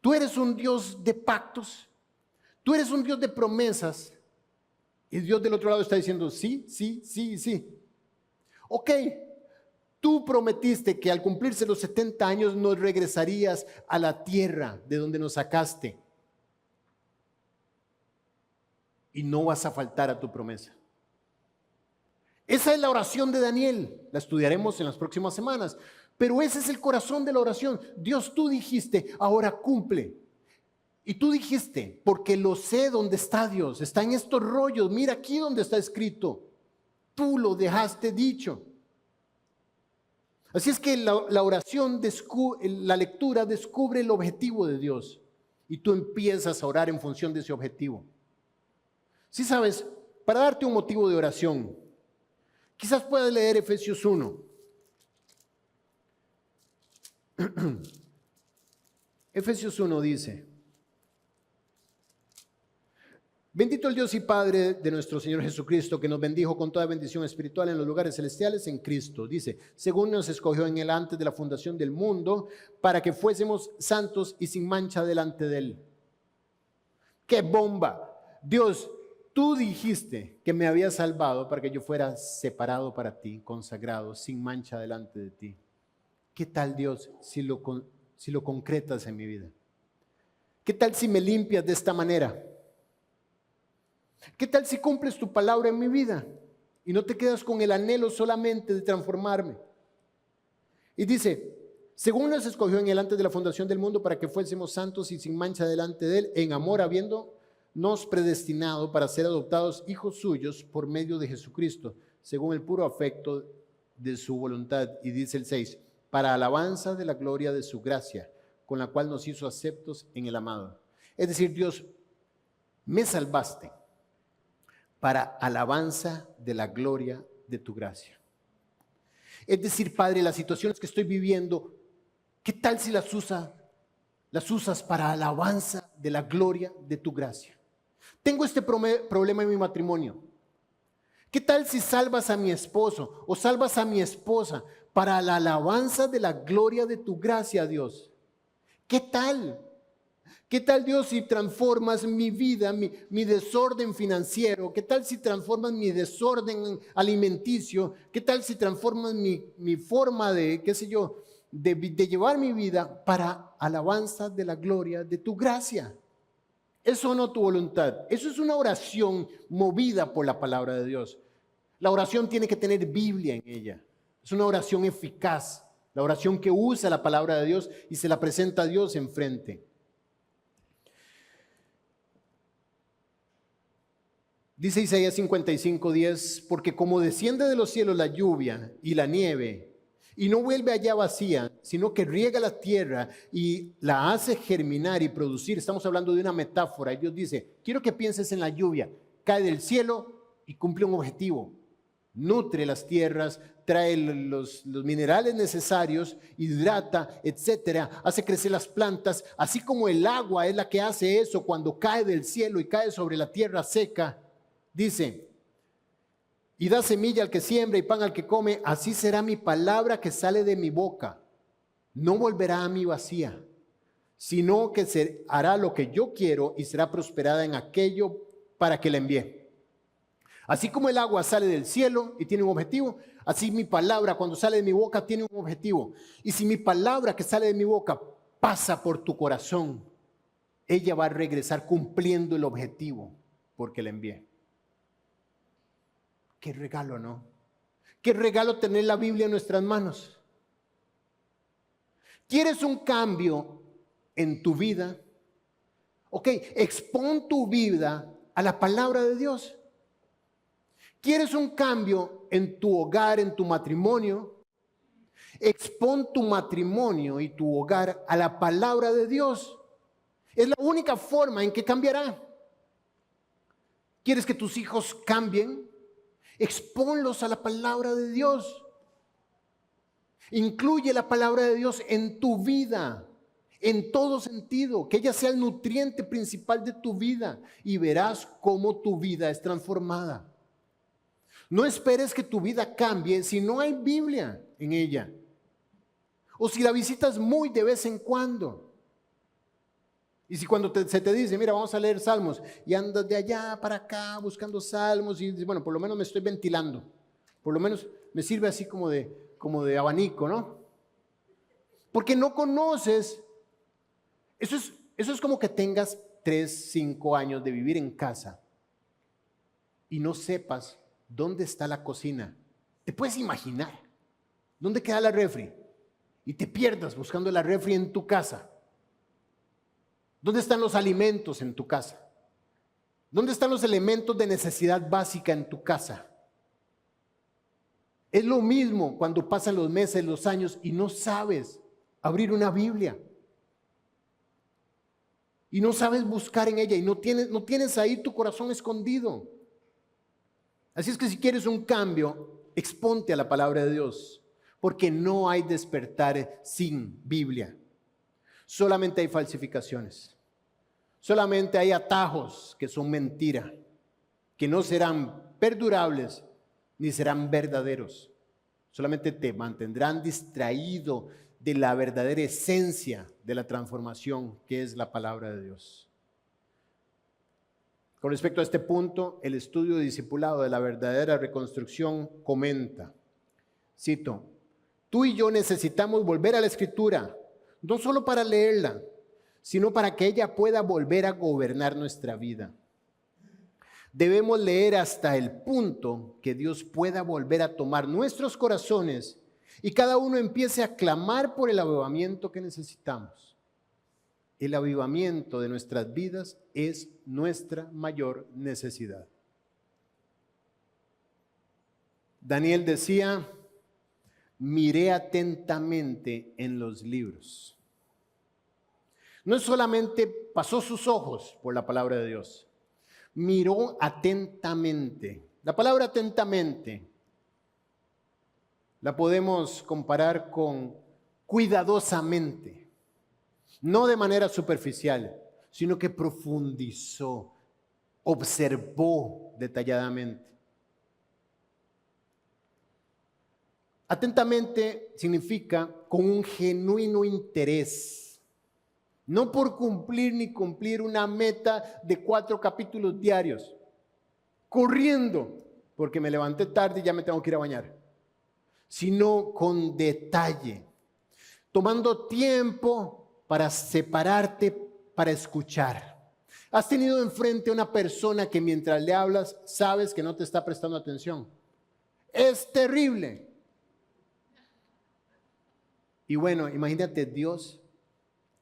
Tú eres un Dios de pactos. Tú eres un Dios de promesas. Y Dios del otro lado está diciendo, sí, sí, sí, sí. Ok. Tú prometiste que al cumplirse los 70 años nos regresarías a la tierra de donde nos sacaste. Y no vas a faltar a tu promesa. Esa es la oración de Daniel. La estudiaremos en las próximas semanas. Pero ese es el corazón de la oración. Dios, tú dijiste, ahora cumple. Y tú dijiste, porque lo sé dónde está Dios. Está en estos rollos. Mira aquí donde está escrito. Tú lo dejaste dicho. Así es que la oración, la lectura descubre el objetivo de Dios. Y tú empiezas a orar en función de ese objetivo. Sí, sabes, para darte un motivo de oración, quizás puedas leer Efesios 1. Efesios 1 dice: bendito el Dios y Padre de nuestro Señor Jesucristo, que nos bendijo con toda bendición espiritual en los lugares celestiales en Cristo. Dice, según nos escogió en él antes de la fundación del mundo, para que fuésemos santos y sin mancha delante de él. ¡Qué bomba! Dios, tú dijiste que me habías salvado para que yo fuera separado para ti, consagrado, sin mancha delante de ti. ¿Qué tal, Dios, si lo concretas en mi vida? ¿Qué tal si me limpias de esta manera? ¿Qué tal si cumples tu palabra en mi vida y no te quedas con el anhelo solamente de transformarme? Y dice, según nos escogió en él antes de la fundación del mundo para que fuésemos santos y sin mancha delante de él, en amor habiéndonos predestinado para ser adoptados hijos suyos por medio de Jesucristo, según el puro afecto de su voluntad. Y dice el 6, para alabanza de la gloria de su gracia, con la cual nos hizo aceptos en el amado. Es decir, Dios, me salvaste para alabanza de la gloria de tu gracia. Es decir, Padre, las situaciones que estoy viviendo, ¿qué tal si las usas para alabanza de la gloria de tu gracia? Tengo este problema en mi matrimonio. ¿Qué tal si salvas a mi esposo o salvas a mi esposa para la alabanza de la gloria de tu gracia, Dios? ¿Qué tal? ¿Qué tal, Dios, si transformas mi vida, mi desorden financiero? ¿Qué tal si transformas mi desorden alimenticio? ¿Qué tal si transformas mi forma de, qué sé yo, de llevar mi vida para alabanza de la gloria de tu gracia? Eso no tu voluntad. Eso es una oración movida por la palabra de Dios. La oración tiene que tener Biblia en ella. Es una oración eficaz. La oración que usa la palabra de Dios y se la presenta a Dios enfrente. Dice Isaías 55:10, porque como desciende de los cielos la lluvia y la nieve, y no vuelve allá vacía, sino que riega la tierra y la hace germinar y producir. Estamos hablando de una metáfora. Y Dios dice, quiero que pienses en la lluvia. Cae del cielo y cumple un objetivo. Nutre las tierras, trae los minerales necesarios, hidrata, etcétera, hace crecer las plantas, así como el agua es la que hace eso cuando cae del cielo y cae sobre la tierra seca. Dice, y da semilla al que siembra y pan al que come, así será mi palabra que sale de mi boca. No volverá a mí vacía, sino que se hará lo que yo quiero y será prosperada en aquello para que la envíe. Así como el agua sale del cielo y tiene un objetivo, así mi palabra cuando sale de mi boca tiene un objetivo. Y si mi palabra que sale de mi boca pasa por tu corazón, ella va a regresar cumpliendo el objetivo porque la envié. Qué regalo, ¿no? Qué regalo tener la Biblia en nuestras manos. ¿Quieres un cambio en tu vida? Ok, expon tu vida a la palabra de Dios. ¿Quieres un cambio en tu hogar, en tu matrimonio? Expon tu matrimonio y tu hogar a la palabra de Dios. Es la única forma en que cambiará. ¿Quieres que tus hijos cambien? Exponlos a la palabra de Dios. Incluye la palabra de Dios en tu vida, en todo sentido, que ella sea el nutriente principal de tu vida y verás cómo tu vida es transformada. No esperes que tu vida cambie si no hay Biblia en ella o si la visitas muy de vez en cuando. Y si cuando se te dice, mira, vamos a leer salmos, y andas de allá para acá buscando salmos, y dices, bueno, por lo menos me estoy ventilando, por lo menos me sirve así como de abanico, ¿no? Porque no conoces, eso es como que tengas 3, 5 años de vivir en casa y no sepas ¿dónde está la cocina? ¿Te puedes imaginar? ¿Dónde queda la refri? Y te pierdas buscando la refri en tu casa. ¿Dónde están los alimentos en tu casa? ¿Dónde están los elementos de necesidad básica en tu casa? Es lo mismo cuando pasan los meses, los años y no sabes abrir una Biblia. Y no sabes buscar en ella y no tienes ahí tu corazón escondido. Así es que si quieres un cambio, exponte a la palabra de Dios, porque no hay despertar sin Biblia. Solamente hay falsificaciones. Solamente hay atajos que son mentira, que no serán perdurables ni serán verdaderos. Solamente te mantendrán distraído de la verdadera esencia de la transformación que es la palabra de Dios. Con respecto a este punto, el estudio discipulado de la verdadera reconstrucción comenta, cito, tú y yo necesitamos volver a la Escritura, no solo para leerla, sino para que ella pueda volver a gobernar nuestra vida. Debemos leer hasta el punto que Dios pueda volver a tomar nuestros corazones y cada uno empiece a clamar por el avivamiento que necesitamos. El avivamiento de nuestras vidas es nuestra mayor necesidad. Daniel decía, miré atentamente en los libros. No solamente pasó sus ojos por la palabra de Dios, miró atentamente. La palabra atentamente la podemos comparar con cuidadosamente, no de manera superficial, sino que profundizó, observó detalladamente. Atentamente significa con un genuino interés, no por cumplir ni cumplir una meta de 4 capítulos diarios, corriendo, porque me levanté tarde y ya me tengo que ir a bañar, sino con detalle, tomando tiempo para separarte, para escuchar. Has tenido enfrente a una persona que mientras le hablas, sabes que no te está prestando atención. Es terrible. Y bueno, imagínate Dios.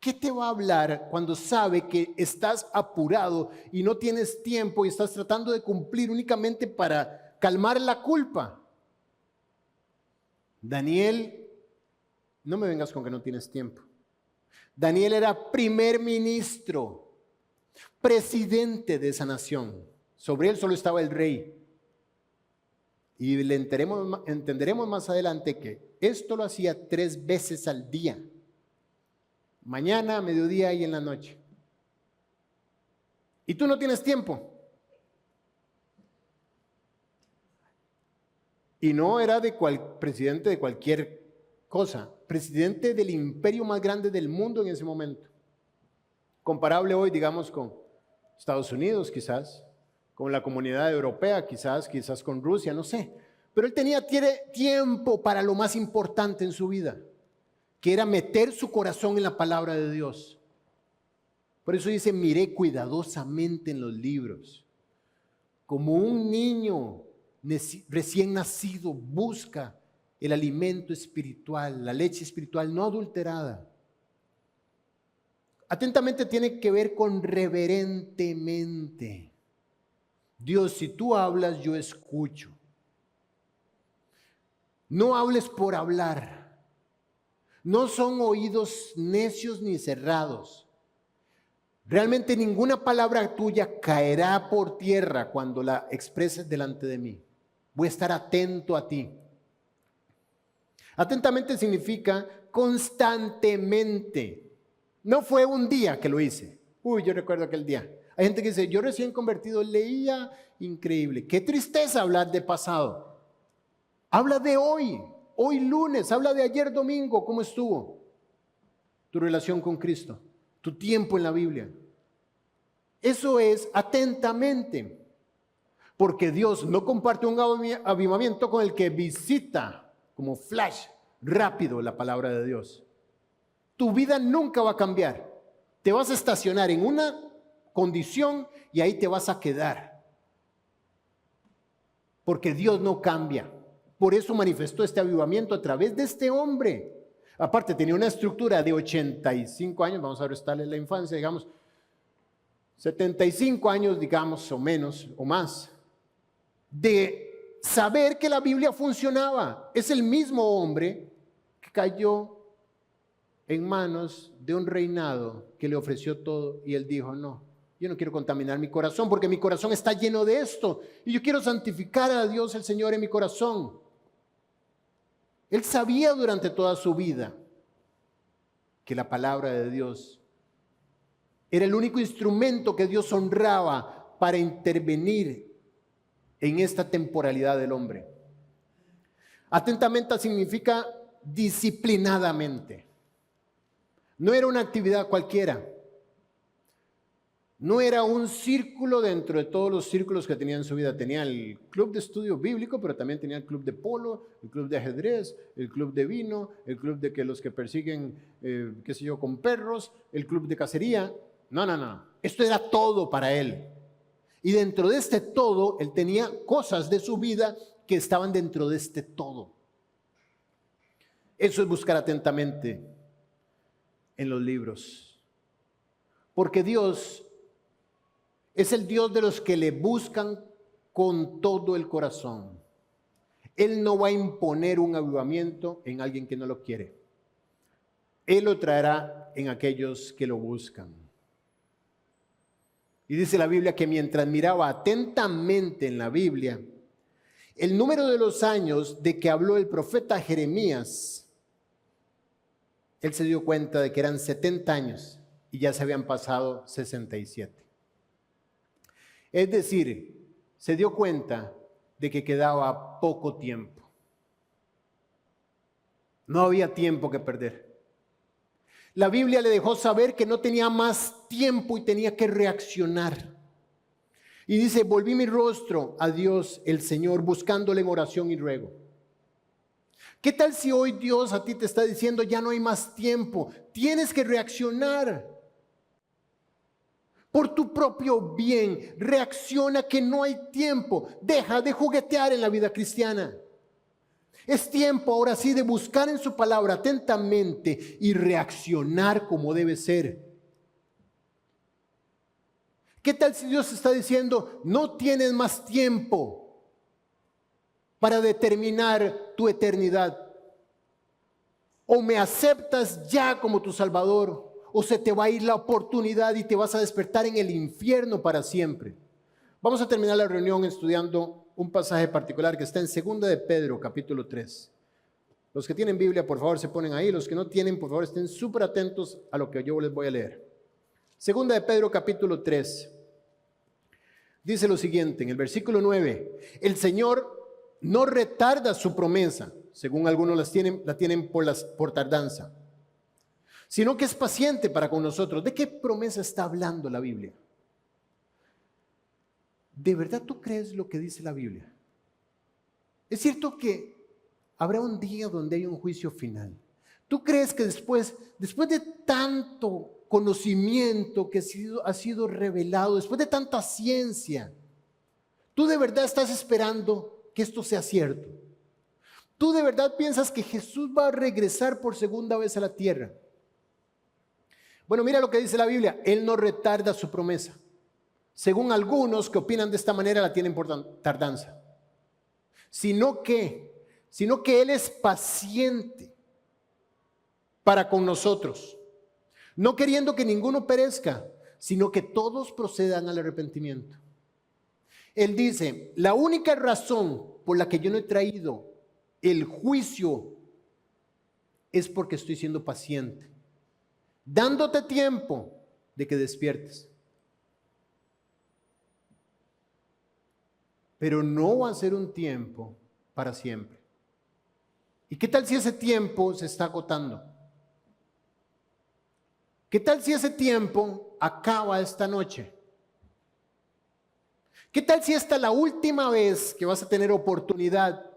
¿Qué te va a hablar cuando sabe que estás apurado y no tienes tiempo y estás tratando de cumplir únicamente para calmar la culpa? Daniel, no me vengas con que no tienes tiempo. Daniel era primer ministro, presidente de esa nación. Sobre él solo estaba el rey. Y entenderemos más adelante que esto lo hacía 3 veces al día. Mañana, mediodía y en la noche. Y tú no tienes tiempo. Y no era presidente de cualquier cosa, presidente del imperio más grande del mundo en ese momento. Comparable hoy, digamos, con Estados Unidos quizás, con la comunidad europea quizás con Rusia, no sé. Pero él tiene tiempo para lo más importante en su vida, que era meter su corazón en la palabra de Dios. Por eso dice, miré cuidadosamente en los libros. Como un niño recién nacido busca el alimento espiritual, la leche espiritual no adulterada. Atentamente tiene que ver con reverentemente. Dios, si tú hablas, yo escucho. No hables por hablar. No son oídos necios ni cerrados. Realmente ninguna palabra tuya caerá por tierra cuando la expreses delante de mí. Voy a estar atento a ti. Atentamente significa constantemente. No fue un día que lo hice. Yo recuerdo aquel día. Hay gente que dice, yo recién convertido leía, increíble. Qué tristeza hablar de pasado. Habla de hoy lunes, habla de ayer domingo, ¿cómo estuvo tu relación con Cristo? Tu tiempo en la Biblia. Eso es atentamente. Porque Dios no comparte un avivamiento con el que visita como flash rápido la palabra de Dios. Tu vida nunca va a cambiar. Te vas a estacionar en una condición y ahí te vas a quedar. porque Dios no cambia. Por eso manifestó este avivamiento a través de este hombre. Aparte tenía una estructura de 85 años, vamos a restarle la infancia, digamos, 75 años, digamos, o menos, o más, de saber que la Biblia funcionaba. Es el mismo hombre que cayó en manos de un reinado que le ofreció todo y él dijo, no, yo no quiero contaminar mi corazón porque mi corazón está lleno de esto y yo quiero santificar a Dios el Señor en mi corazón. Él sabía durante toda su vida que la palabra de Dios era el único instrumento que Dios honraba para intervenir en esta temporalidad del hombre. Atentamente significa disciplinadamente. No era una actividad cualquiera. No era un círculo dentro de todos los círculos que tenía en su vida. Tenía el club de estudio bíblico, pero también tenía el club de polo, el club de ajedrez, el club de vino, el club de que los que persiguen, qué sé yo, con perros, el club de cacería. No. Esto era todo para él. Y dentro de este todo, él tenía cosas de su vida que estaban dentro de este todo. Eso es buscar atentamente en los libros. Porque Dios es el Dios de los que le buscan con todo el corazón. Él no va a imponer un avivamiento en alguien que no lo quiere. Él lo traerá en aquellos que lo buscan. Y dice la Biblia que mientras miraba atentamente en la Biblia, el número de los años de que habló el profeta Jeremías, él se dio cuenta de que eran 70 años y ya se habían pasado 67. Es decir, se dio cuenta de que quedaba poco tiempo. No había tiempo que perder. La Biblia le dejó saber que no tenía más tiempo y tenía que reaccionar. Y dice, volví mi rostro a Dios, el Señor, buscándole en oración y ruego. ¿Qué tal si hoy Dios a ti te está diciendo, ya no hay más tiempo? Tienes que reaccionar. Por tu propio bien, reacciona que no hay tiempo. Deja de juguetear en la vida cristiana. Es tiempo ahora sí de buscar en su palabra atentamente y reaccionar como debe ser. ¿Qué tal si Dios está diciendo, no tienes más tiempo para determinar tu eternidad? O me aceptas ya como tu Salvador, o se te va a ir la oportunidad y te vas a despertar en el infierno para siempre. Vamos a terminar la reunión estudiando un pasaje particular que está en 2 de Pedro, capítulo 3. Los que tienen Biblia, por favor, se ponen ahí. Los que no tienen, por favor, estén súper atentos a lo que yo les voy a leer. 2 de Pedro, capítulo 3. Dice lo siguiente, en el versículo 9. El Señor no retarda su promesa, según algunos la tienen por tardanza, sino que es paciente para con nosotros. ¿De qué promesa está hablando la Biblia? ¿De verdad tú crees lo que dice la Biblia? Es cierto que habrá un día donde hay un juicio final. ¿Tú crees que después de tanto conocimiento que ha sido revelado, después de tanta ciencia, tú de verdad estás esperando que esto sea cierto? ¿Tú de verdad piensas que Jesús va a regresar por segunda vez a la tierra? Bueno, mira lo que dice la Biblia. Él no retarda su promesa. Según algunos que opinan de esta manera, la tienen por tardanza. Sino que Él es paciente para con nosotros, no queriendo que ninguno perezca, sino que todos procedan al arrepentimiento. Él dice, la única razón por la que yo no he traído el juicio es porque estoy siendo paciente, dándote tiempo de que despiertes. Pero no va a ser un tiempo para siempre. ¿Y qué tal si ese tiempo se está agotando? ¿Qué tal si ese tiempo acaba esta noche? ¿Qué tal si esta es la última vez que vas a tener oportunidad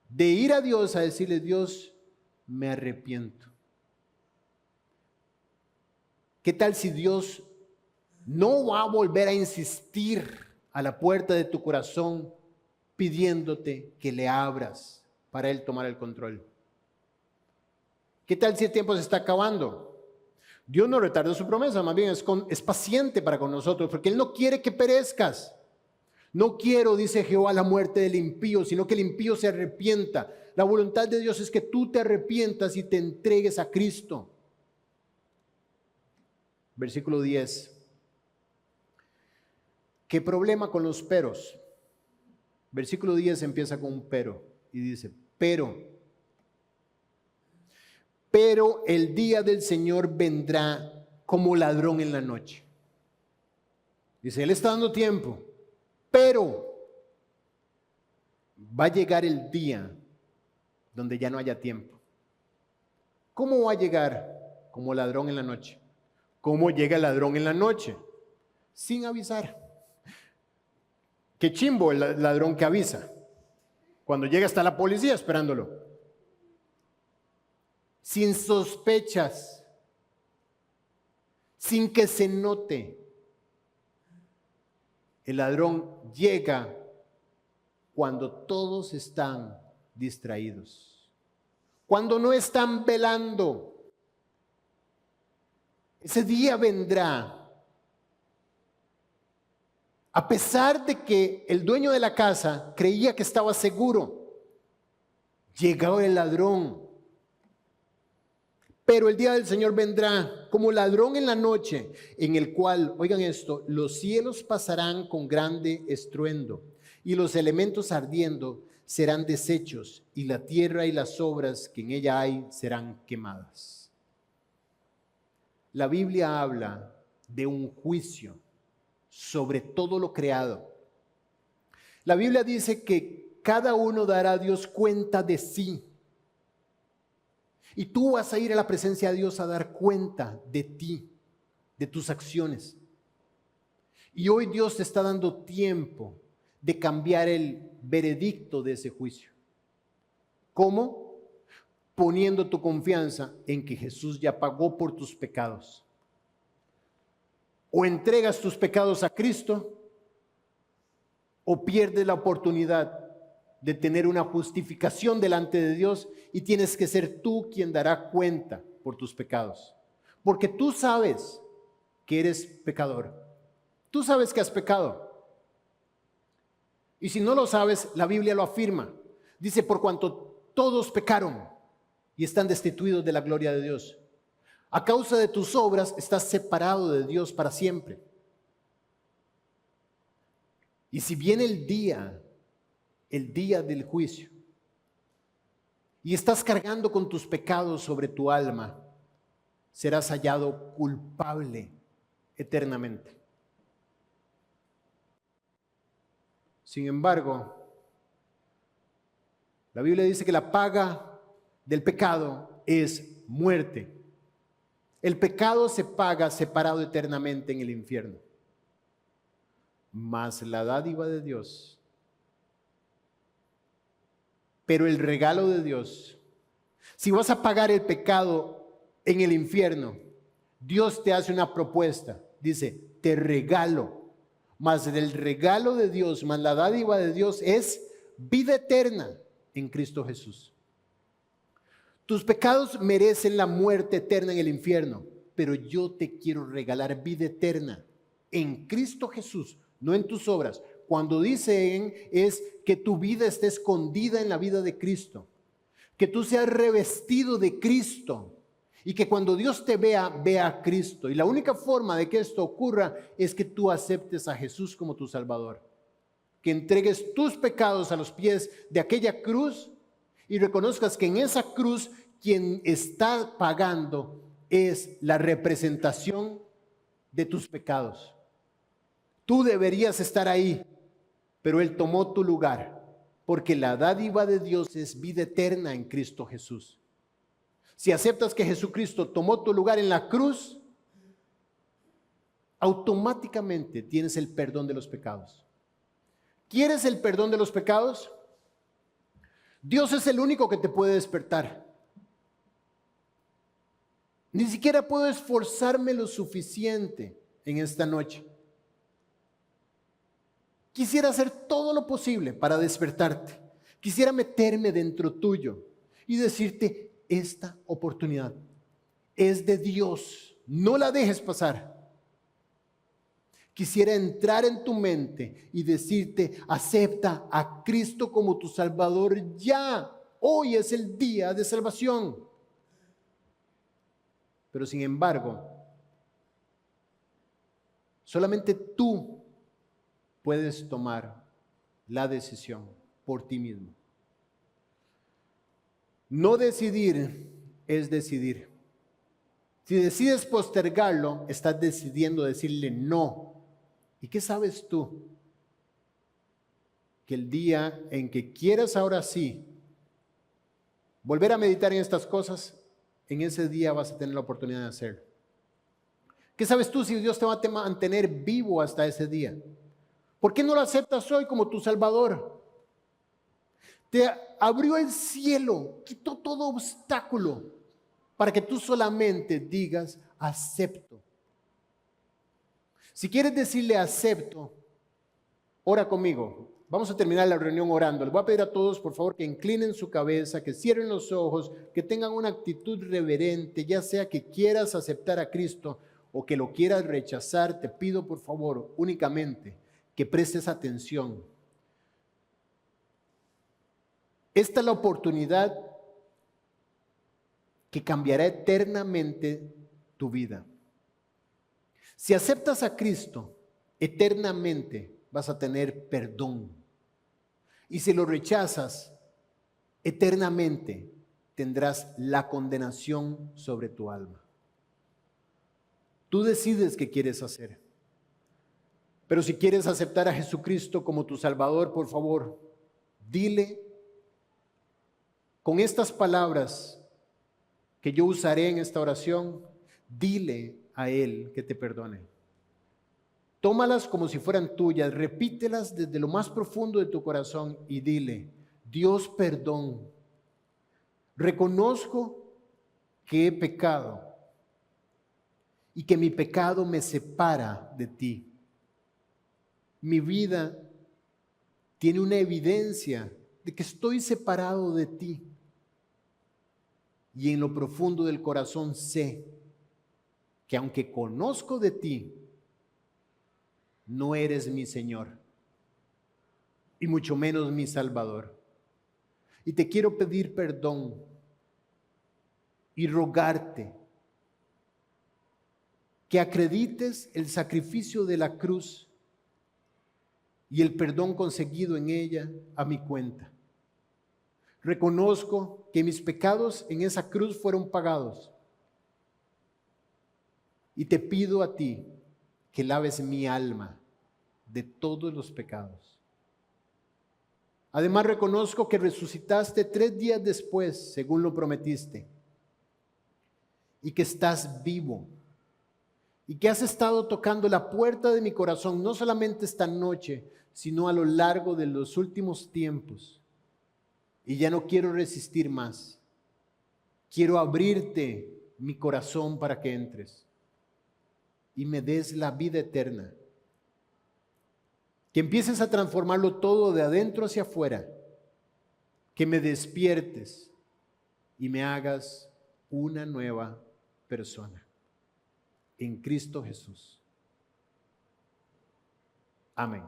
de ir a Dios a decirle, Dios, me arrepiento? ¿Qué tal si Dios no va a volver a insistir a la puerta de tu corazón pidiéndote que le abras para Él tomar el control. ¿Qué tal si el tiempo se está acabando? Dios no retardó su promesa, más bien es paciente para con nosotros, porque Él no quiere que perezcas. No quiero, dice Jehová, la muerte del impío, sino que el impío se arrepienta. La voluntad de Dios es que tú te arrepientas y te entregues a Cristo. Versículo 10. ¿Qué problema con los peros? Versículo 10 empieza con un pero y dice, pero el día del Señor vendrá como ladrón en la noche. Dice, Él está dando tiempo, pero va a llegar el día donde ya no haya tiempo. ¿Cómo va a llegar? Como ladrón en la noche. ¿Cómo llega el ladrón en la noche? Sin avisar. Qué chimbo el ladrón que avisa. Cuando llega está la policía esperándolo. Sin sospechas. Sin que se note. El ladrón llega cuando todos están distraídos. Cuando no están velando. Ese día vendrá. A pesar de que el dueño de la casa creía que estaba seguro, llegó el ladrón. Pero el día del Señor vendrá como ladrón en la noche, en el cual, oigan esto, los cielos pasarán con grande estruendo, y los elementos ardiendo serán deshechos, y la tierra y las obras que en ella hay serán quemadas. La Biblia habla de un juicio sobre todo lo creado. La Biblia dice que cada uno dará a Dios cuenta de sí. Y tú vas a ir a la presencia de Dios a dar cuenta de ti, de tus acciones. Y hoy Dios te está dando tiempo de cambiar el veredicto de ese juicio. ¿Cómo? Poniendo tu confianza en que Jesús ya pagó por tus pecados. O entregas tus pecados a Cristo, o pierdes la oportunidad de tener una justificación delante de Dios y tienes que ser tú quien dará cuenta por tus pecados. Porque tú sabes que eres pecador. Tú sabes que has pecado. Y si no lo sabes, la Biblia lo afirma. Dice, por cuanto todos pecaron y están destituidos de la gloria de Dios. A causa de tus obras estás separado de Dios para siempre. Y si viene el día del juicio, y estás cargando con tus pecados sobre tu alma, serás hallado culpable eternamente. Sin embargo, la Biblia dice que la paga del pecado es muerte. El pecado se paga separado eternamente en el infierno. Mas la dádiva de Dios, pero el regalo de Dios, si vas a pagar el pecado en el infierno, Dios te hace una propuesta. Dice, te regalo, mas el regalo de Dios, más la dádiva de Dios es vida eterna en Cristo Jesús. Tus pecados merecen la muerte eterna en el infierno, pero yo te quiero regalar vida eterna en Cristo Jesús, no en tus obras. Cuando dicen es que tu vida esté escondida en la vida de Cristo, que tú seas revestido de Cristo y que cuando Dios te vea, vea a Cristo. Y la única forma de que esto ocurra es que tú aceptes a Jesús como tu Salvador, que entregues tus pecados a los pies de aquella cruz y reconozcas que en esa cruz quien está pagando es la representación de tus pecados. Tú deberías estar ahí, pero Él tomó tu lugar, porque la dádiva de Dios es vida eterna en Cristo Jesús. Si aceptas que Jesucristo tomó tu lugar en la cruz, automáticamente tienes el perdón de los pecados. ¿Quieres el perdón de los pecados? Dios es el único que te puede despertar. Ni siquiera puedo esforzarme lo suficiente en esta noche. Quisiera hacer todo lo posible para despertarte. Quisiera meterme dentro tuyo y decirte, esta oportunidad es de Dios, no la dejes pasar. Quisiera entrar en tu mente y decirte, acepta a Cristo como tu Salvador ya. Hoy es el día de salvación. Pero sin embargo, solamente tú puedes tomar la decisión por ti mismo. No decidir es decidir. Si decides postergarlo, estás decidiendo decirle no. ¿Y qué sabes tú? Que el día en que quieras ahora sí volver a meditar en estas cosas, en ese día vas a tener la oportunidad de hacerlo. ¿Qué sabes tú si Dios te va a mantener vivo hasta ese día? ¿Por qué no lo aceptas hoy como tu Salvador? Te abrió el cielo, quitó todo obstáculo para que tú solamente digas, acepto. Si quieres decirle acepto, ora conmigo. Vamos a terminar la reunión orando. Les voy a pedir a todos, por favor, que inclinen su cabeza, que cierren los ojos, que tengan una actitud reverente, ya sea que quieras aceptar a Cristo o que lo quieras rechazar. Te pido, por favor, únicamente que prestes atención. Esta es la oportunidad que cambiará eternamente tu vida. Si aceptas a Cristo, eternamente vas a tener perdón. Y si lo rechazas, eternamente tendrás la condenación sobre tu alma. Tú decides qué quieres hacer. Pero si quieres aceptar a Jesucristo como tu Salvador, por favor, dile con estas palabras que yo usaré en esta oración, dile a Él que te perdone. Tómalas como si fueran tuyas, repítelas desde lo más profundo de tu corazón y dile, Dios, perdón. Reconozco que he pecado y que mi pecado me separa de ti. Mi vida tiene una evidencia de que estoy separado de ti. Y en lo profundo del corazón sé que aunque conozco de ti, no eres mi Señor y mucho menos mi Salvador. Y te quiero pedir perdón y rogarte que acredites el sacrificio de la cruz y el perdón conseguido en ella a mi cuenta. Reconozco que mis pecados en esa cruz fueron pagados. Y te pido a ti que laves mi alma de todos los pecados. Además reconozco que resucitaste 3 días después, según lo prometiste, y que estás vivo, y que has estado tocando la puerta de mi corazón, no solamente esta noche, sino a lo largo de los últimos tiempos. Y ya no quiero resistir más. Quiero abrirte mi corazón para que entres y me des la vida eterna. Que empieces a transformarlo todo de adentro hacia afuera. Que me despiertes y me hagas una nueva persona. En Cristo Jesús. Amén.